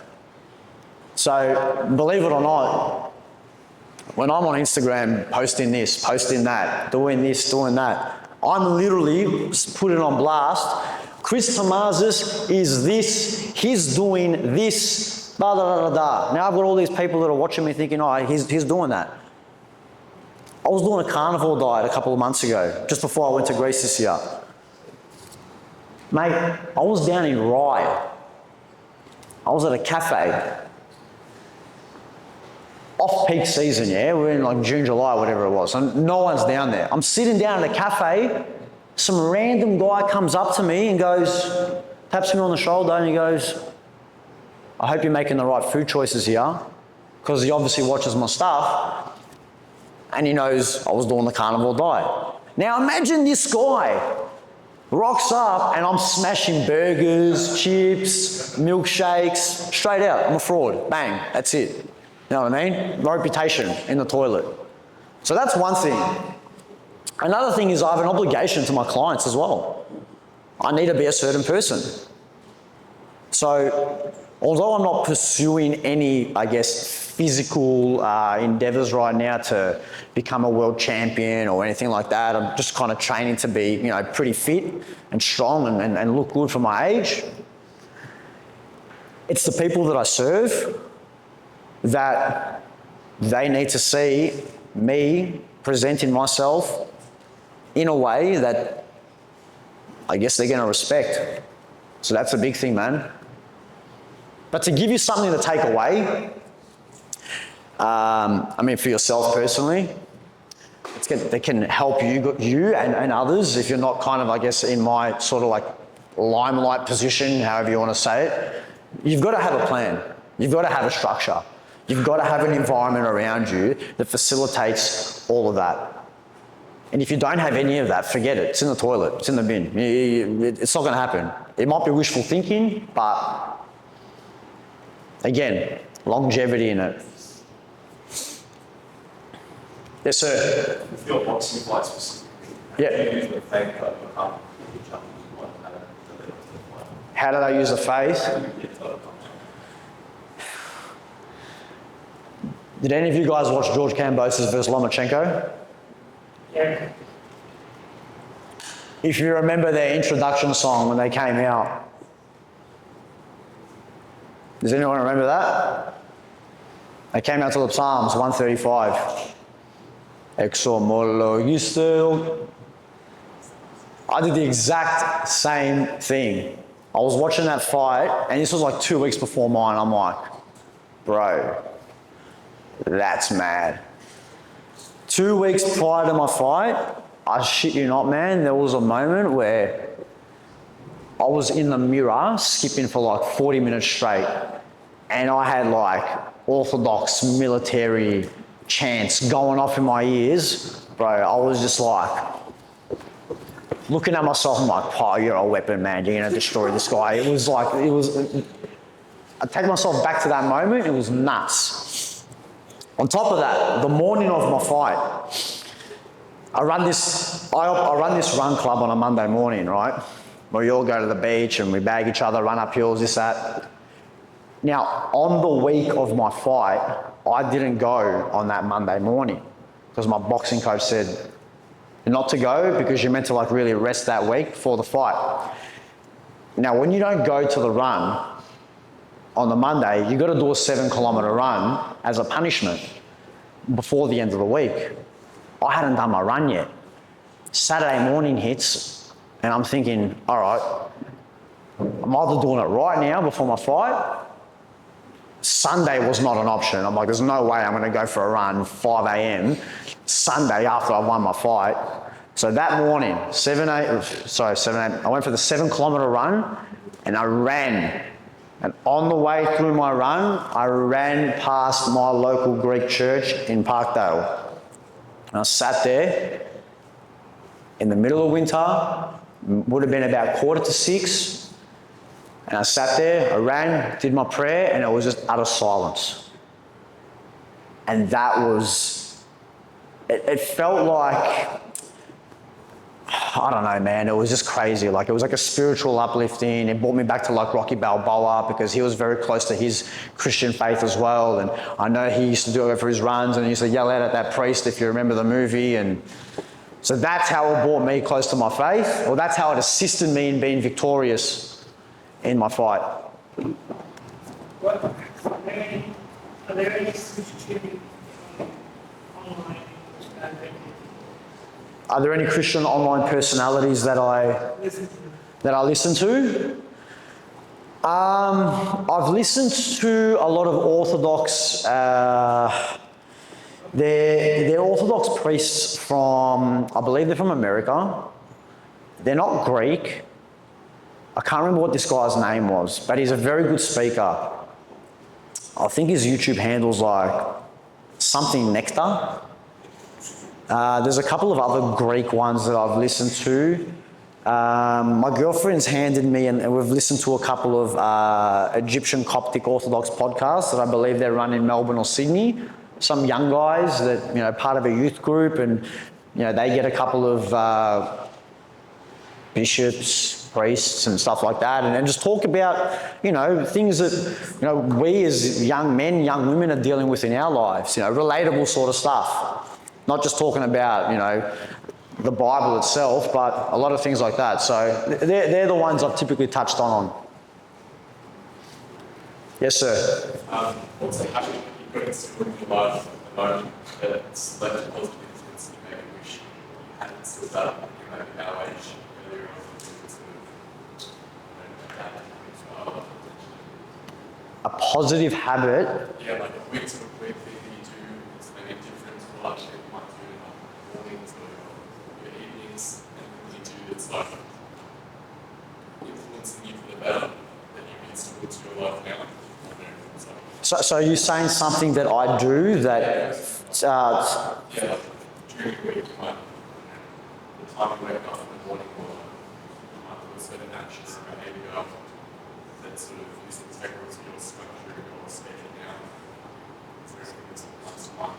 So, believe it or not, when I'm on Instagram posting this, posting that, doing this, doing that, I'm literally putting on blast. Chris Tomazis is this, he's doing this, da da da da. Now I've got all these people that are watching me thinking, oh, he's doing that. I was doing a carnivore diet a couple of months ago, just before I went to Greece this year. Mate, I was down in Rye. I was at a cafe. Off-peak season, yeah? We're in like June, July, whatever it was. And no one's down there. I'm sitting down at a cafe. Some random guy comes up to me and goes, taps me on the shoulder and he goes, I hope you're making the right food choices here. Because he obviously watches my stuff. And he knows I was doing the carnivore diet. Now imagine this guy rocks up and I'm smashing burgers, chips, milkshakes, straight out. I'm a fraud. Bang, that's it. You know what I mean? Reputation in the toilet. So that's one thing. Another thing is I have an obligation to my clients as well. I need to be a certain person. So although I'm not pursuing any, physical endeavors right now to become a world champion or anything like that. I'm just kind of training to be, pretty fit and strong and look good for my age. It's the people that I serve that they need to see me presenting myself in a way that I guess they're going to respect. So that's a big thing, man. But to give you something to take away, for yourself personally, they can help you and others if you're not kind of, I guess, in my sort of like limelight position, however you want to say it. You've got to have a plan. You've got to have a structure. You've got to have an environment around you that facilitates all of that. And if you don't have any of that, forget it. It's in the toilet. It's in the bin. It's not going to happen. It might be wishful thinking, but again, longevity in it. Yes, sir. If you're boxing fight specifically, Yeah. you use the fake code, How did I use the faith? Did any of you guys watch George Kambosos versus Lomachenko? Yeah. If you remember their introduction song when they came out, does anyone remember that? They came out to the Psalms 135. Exomologisto. I did the exact same thing. I was watching that fight, and this was like 2 weeks before mine. I'm like, bro, that's mad. 2 weeks prior to my fight, I shit you not, man, there was a moment where I was in the mirror skipping for like 40 minutes straight, and I had like Orthodox military chants going off in my ears. Bro, I was just like looking at myself. I'm like, oh, you're a weapon, man. You're gonna destroy this guy. I take myself back to that moment. It was nuts. On top of that, the morning of my fight, I run this run club on a Monday morning, right? Where we all go to the beach and we bag each other, run up hills, this, that. Now, on the week of my fight, I didn't go on that Monday morning because my boxing coach said not to go because you're meant to like really rest that week before the fight. Now, when you don't go to the run on the Monday, you got to do a 7-kilometer run as a punishment before the end of the week. I hadn't done my run yet. Saturday morning hits and I'm thinking, all right, I'm either doing it right now before my fight. Sunday was not an option. I'm like, there's no way I'm going to go for a run 5 a.m. Sunday after I won my fight. So that morning, 7 a.m., I went for the 7-kilometer run and I ran. And on the way through my run, I ran past my local Greek church in Parkdale. And I sat there in the middle of winter, would have been about 5:45. And I sat there, I ran, did my prayer, and it was just utter silence. And that was, it felt like, I don't know, man, it was just crazy. Like, it was like a spiritual uplifting. It brought me back to like Rocky Balboa because he was very close to his Christian faith as well. And I know he used to do it for his runs and he used to yell out at that priest, if you remember the movie. And so that's how it brought me close to my faith, or that's how it assisted me in being victorious in my fight. What, are there any Christian online Are there any Christian online personalities that I listen to? I've listened to a lot of Orthodox. They're Orthodox priests from, I believe they're from America. They're not Greek. I can't remember what this guy's name was, but he's a very good speaker. I think his YouTube handle's like something Nectar. There's a couple of other Greek ones that I've listened to. My girlfriend's handed me, and we've listened to a couple of Egyptian Coptic Orthodox podcasts that I believe they run in Melbourne or Sydney. Some young guys that, part of a youth group, and, they get a couple of bishops, priests and stuff like that, and then just talk about, things that, we as young men, young women are dealing with in our lives, relatable sort of stuff. Not just talking about, the Bible itself, but a lot of things like that. So they're the ones I've typically touched on. Yes, sir. What's the habit you've got instilled in your life at the moment that's led to positive influence you maybe wish you had instilled that in maybe our age earlier on? A positive habit. Yeah, like a weird thing that you do that's maybe different to what other people might do in like mornings or your evenings, and you do it's like influencing you for the better that you've instilled into your life now. So you're saying something that I do that... Yeah, like during the week, you might, the time you wake up in the morning, or you might do a certain actions or behaviour that sort of is integral to your structure or schedule now. Is there anything that comes to mind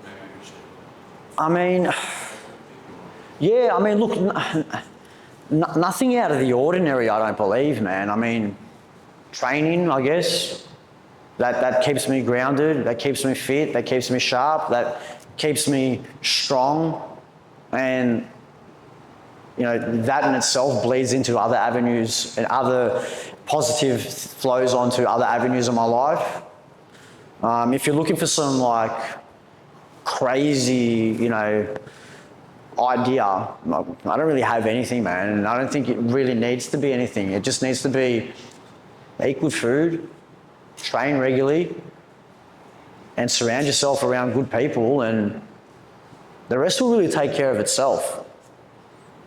that maybe we should? Look, nothing out of the ordinary, I don't believe, man. Training, I guess, that keeps me grounded, that keeps me fit, that keeps me sharp, that keeps me strong, and that in itself bleeds into other avenues and other positive flows onto other avenues of my life. If you're looking for some crazy, idea, I don't really have anything, man, and I don't think it really needs to be anything. It just needs to be eat good food, train regularly, and surround yourself around good people, and the rest will really take care of itself.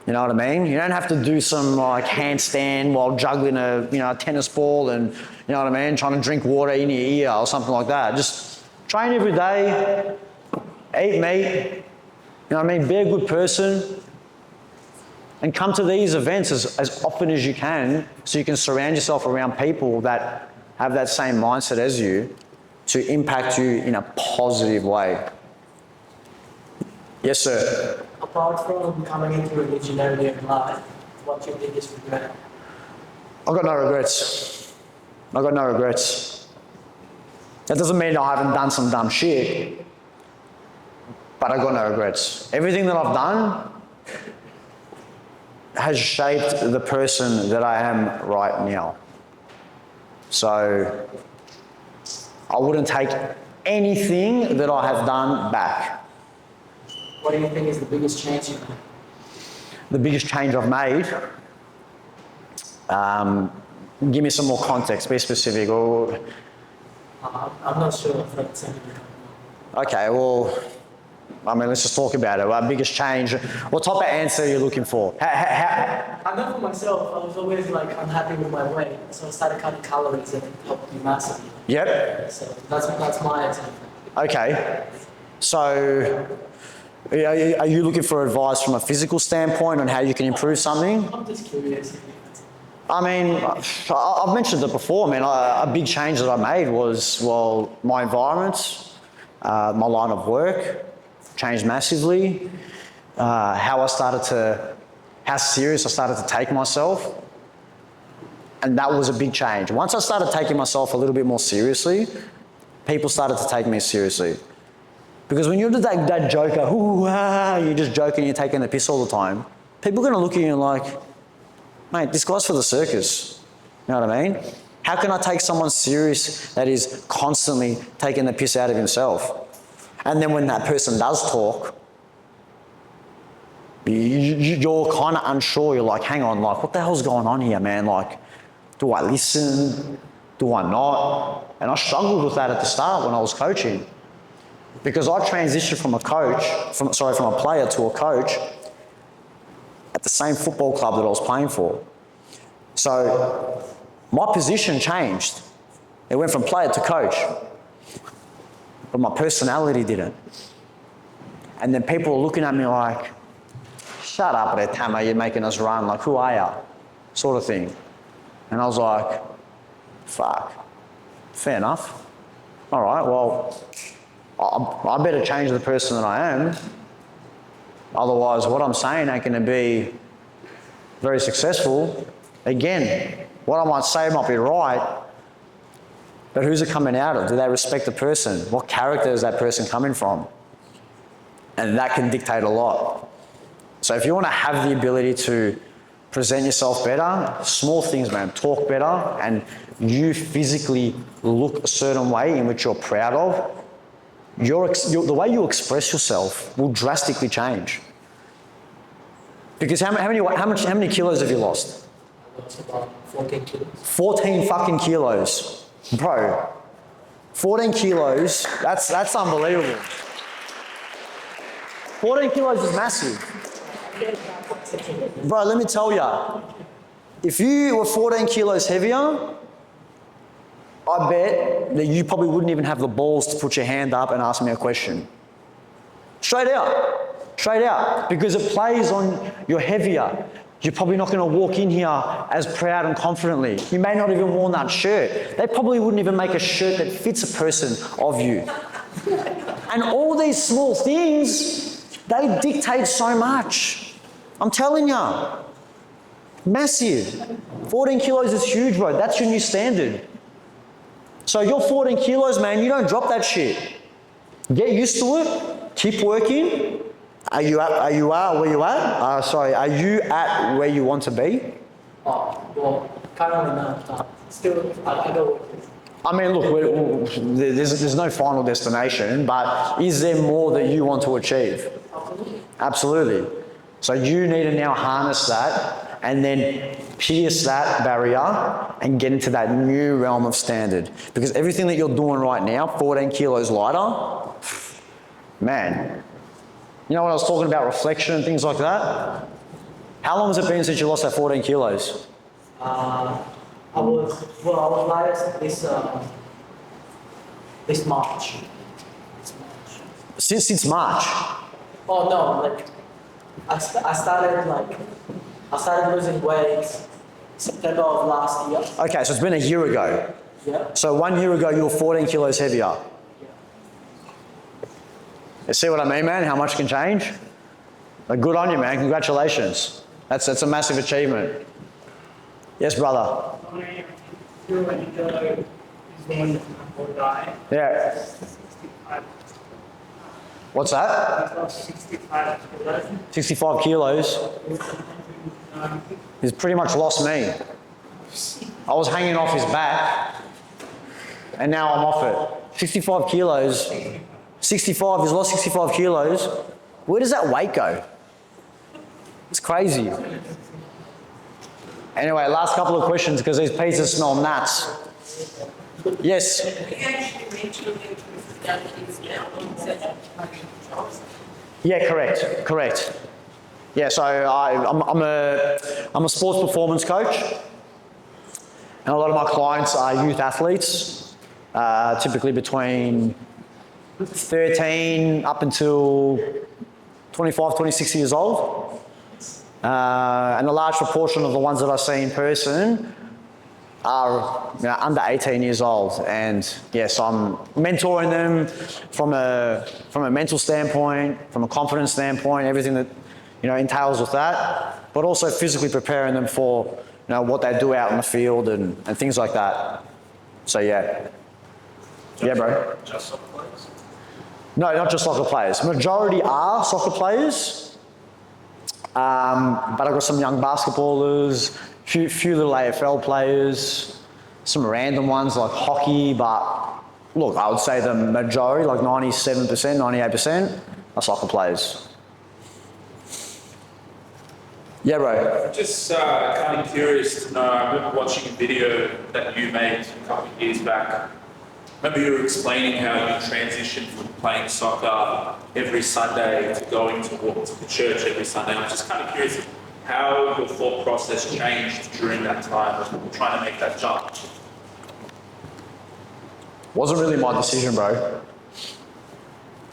You know what I mean? You don't have to do some handstand while juggling a tennis ball and, you know what I mean, trying to drink water in your ear or something like that. Just train every day, eat meat, you know what I mean, be a good person, and come to these events as often as you can so you can surround yourself around people that have that same mindset as you to impact you in a positive way. Yes, sir. Apart from coming into religion earlier in life, what's your biggest regret? I've got no regrets. I've got no regrets. That doesn't mean I haven't done some dumb shit, but I've got no regrets. Everything that I've done has shaped the person that I am right now. So I wouldn't take anything that I have done back. What do you think is the biggest change you've made? The biggest change I've made? Give me some more context, be specific. Or I'm not sure if that's anything. okay, well, let's just talk about it. Our biggest change. What type of answer are you looking for? I know for myself, I was always unhappy with my weight, so I started cutting calories and it helped me massively. Yep. So that's my example. Okay. So, are you looking for advice from a physical standpoint on how you can improve something? I'm just curious. I've mentioned it before, man. A big change that I made was, my environment, my line of work changed massively. How serious I started to take myself. And that was a big change. Once I started taking myself a little bit more seriously, people started to take me seriously. Because when you're that joker, you're just joking, you're taking the piss all the time, people are going to look at you and like, mate, this guy's for the circus. You know what I mean? How can I take someone serious that is constantly taking the piss out of himself? And then when that person does talk, you're kind of unsure. You're like, hang on, what the hell's going on here, man? Do I listen? Do I not? And I struggled with that at the start when I was coaching. Because I transitioned from a player to a coach at the same football club that I was playing for. So my position changed. It went from player to coach. But my personality didn't. And then people were looking at me like, shut up, Retama, you're making us run, who are you? Sort of thing. And I was like, fuck, fair enough. All right, well, I better change the person that I am. Otherwise, what I'm saying ain't going to be very successful, again, what I might say might be right, but who's it coming out of? Do they respect the person? What character is that person coming from? And that can dictate a lot. So if you want to have the ability to present yourself better, small things, man, talk better, and you physically look a certain way in which you're proud of, the way you express yourself will drastically change. Because how many kilos have you lost? It's about 14 kilos. 14 fucking kilos. Bro, 14 kilos, that's unbelievable. 14 kilos is massive. Bro, let me tell ya, if you were 14 kilos heavier, I bet that you probably wouldn't even have the balls to put your hand up and ask me a question. Straight out, because it plays on you're heavier. You're probably not going to walk in here as proud and confidently. You may not even worn that shirt. They probably wouldn't even make a shirt that fits a person of you. And all these small things, they dictate so much. I'm telling you. Massive. 14 kilos is huge, bro. That's your new standard. So you're 14 kilos, man. You don't drop that shit. Get used to it. Keep working. Are you at where you at? Are you at where you want to be? Well, currently not. Still, I go with it. I mean, look, there's no final destination, but is there more that you want to achieve? Absolutely. So you need to now harness that and then pierce that barrier and get into that new realm of standard. Because everything that you're doing right now, 14 kilos lighter, man, you know when I was talking about reflection and things like that? How long has it been since you lost that 14 kilos? I was lighter this March. Since March? Oh no, like I started losing weight September of last year. Okay, so it's been a year ago. Yeah. So 1 year ago you were 14 kilos heavier. You see what I mean, man? How much can change? Like, good on you, man. Congratulations. That's a massive achievement. Yes, brother. Yeah. What's that? 65 kilos. He's pretty much lost me. I was hanging off his back, and now I'm off it. 65 kilos. 65, he's lost 65 kilos. Where does that weight go? It's crazy. Anyway, last couple of questions because these pizzas smell nuts. Yes? Yeah, correct. Yeah, so I'm a sports performance coach, and a lot of my clients are youth athletes, typically between 13 up until 25, 26 years old. And a large proportion of the ones that I see in person are under 18 years old. And yes, I'm mentoring them from a mental standpoint, from a confidence standpoint, everything that entails with that, but also physically preparing them for what they do out in the field and things like that. So yeah. Yeah, bro. Just soccer players? No, not just soccer players. Majority are soccer players, but I've got some young basketballers, few little AFL players, some random ones like hockey, but look, I would say the majority, like 97%, 98%, are soccer players. Yeah, bro. Just kind of curious to know, I remember watching a video that you made a couple of years back. Remember you were explaining how you transitioned from playing soccer every Sunday to going to walk to the church every Sunday. I'm just kind of curious how your thought process changed during that time of trying to make that jump. Wasn't really my decision, bro.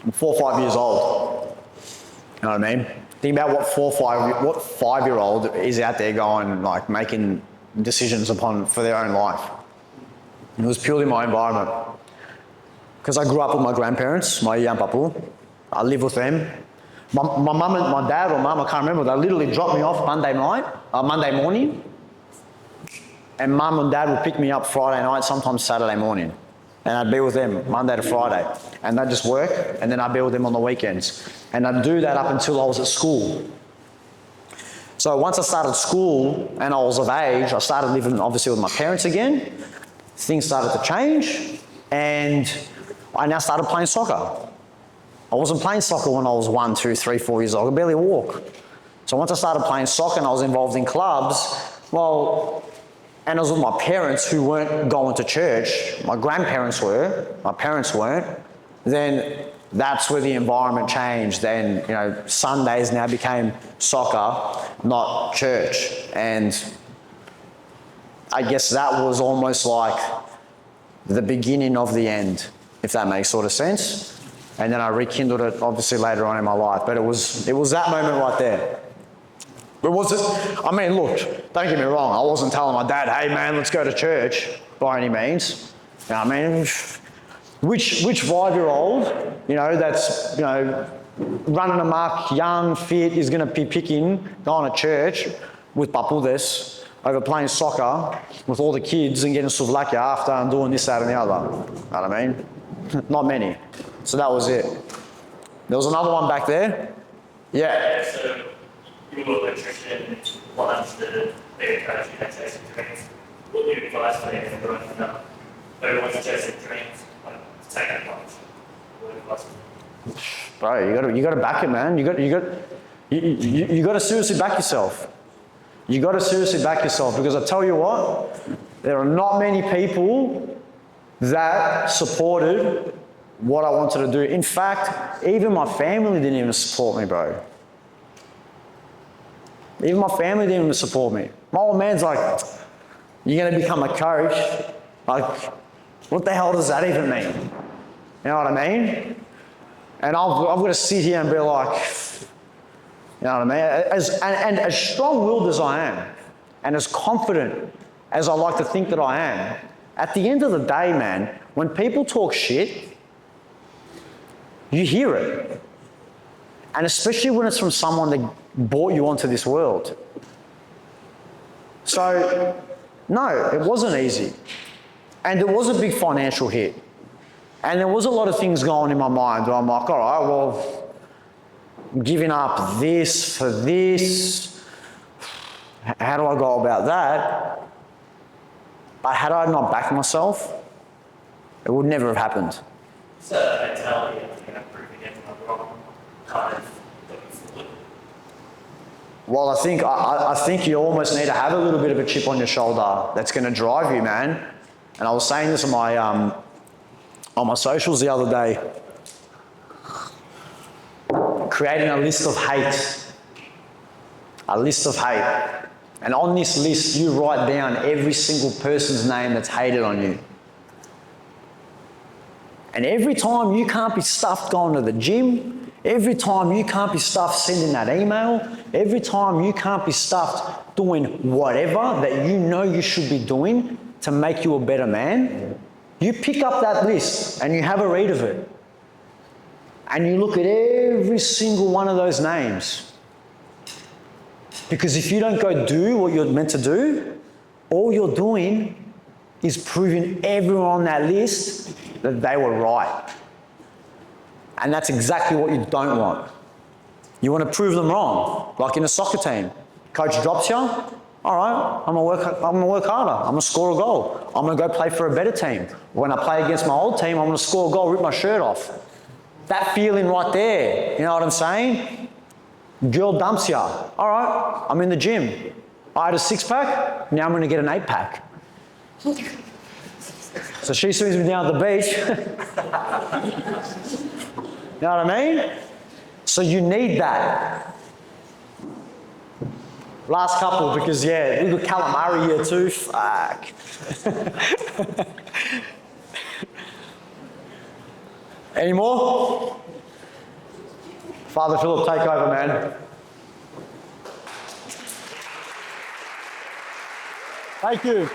I'm 4 or 5 years old. You know what I mean? Think about what 5-year-old is out there going, like, making decisions for their own life. And it was purely my environment. Because I grew up with my grandparents, my yampapu. I live with them. my mum and my dad or mum, I can't remember, they literally dropped me off Monday morning, and mum and dad would pick me up Friday night, sometimes Saturday morning. And I'd be with them Monday to Friday. And they'd just work, and then I'd be with them on the weekends. And I'd do that up until I was at school. So once I started school and I was of age, I started living obviously with my parents again. Things started to change, and I now started playing soccer. I wasn't playing soccer when I was 1, 2, 3, 4 years old. I could barely walk. So once I started playing soccer and I was involved in clubs, well, and I was with my parents who weren't going to church, my grandparents were, my parents weren't, then that's where the environment changed. Then, you know, Sundays now became soccer, not church. And I guess that was almost like the beginning of the end, if that makes sort of sense. And then I rekindled it obviously later on in my life. But it was that moment right there. But was it, I mean, look, don't get me wrong, I wasn't telling my dad, hey man, let's go to church by any means. You know what I mean? Which 5-year-old, you know, that's, you know, running amok, young, fit, is going to be going to church with papudes over playing soccer with all the kids and getting souvlaki after and doing this, that and the other. You know what I mean? Not many. So that was it. There was another one back there. Yeah. So you were electrician, once the coach you had chasing dreams. What would you advise for them for growing up? Who wants chasing dreams, like take that plunge? What advice? Bro, you got to back it, man. You got to seriously back yourself. You got to seriously back yourself, because I tell you what, there are not many people that supported what I wanted to do. In fact, even my family didn't even support me, bro. Even my family didn't even support me. My old man's like, you're going to become a coach? Like, what the hell does that even mean? You know what I mean? And I've got to sit here and be like, you know what I mean? As strong-willed as I am, and as confident as I like to think that I am, at the end of the day, man, when people talk shit, you hear it. And especially when it's from someone that brought you onto this world. So, no, it wasn't easy. And there was a big financial hit. And there was a lot of things going in my mind where I'm like, all right, well, I'm giving up this for this. How do I go about that? But had I not backed myself, it would never have happened. So that mentality of proving everyone wrong kind of going forward. Well, I think you almost need to have a little bit of a chip on your shoulder that's going to drive you, man. And I was saying this on my socials the other day. Creating a list of hate. A list of hate. And on this list, you write down every single person's name that's hated on you. And every time you can't be stuffed going to the gym, every time you can't be stuffed sending that email, every time you can't be stuffed doing whatever that you know you should be doing to make you a better man, you pick up that list and you have a read of it. And you look at every single one of those names. Because if you don't go do what you're meant to do, all you're doing is proving everyone on that list that they were right. And that's exactly what you don't want. You want to prove them wrong, like in a soccer team. Coach drops you, all right, I'm gonna work harder. I'm gonna score a goal. I'm gonna go play for a better team. When I play against my old team, I'm gonna score a goal, rip my shirt off. That feeling right there, you know what I'm saying? Girl dumps you. All right, I'm in the gym. I had a 6-pack, now I'm gonna get an 8-pack. So she swims me down at the beach. You know what I mean? So you need that. Last couple, because yeah, we've got calamari here too. Fuck. Any more? Father Philip, take over, man. Thank you.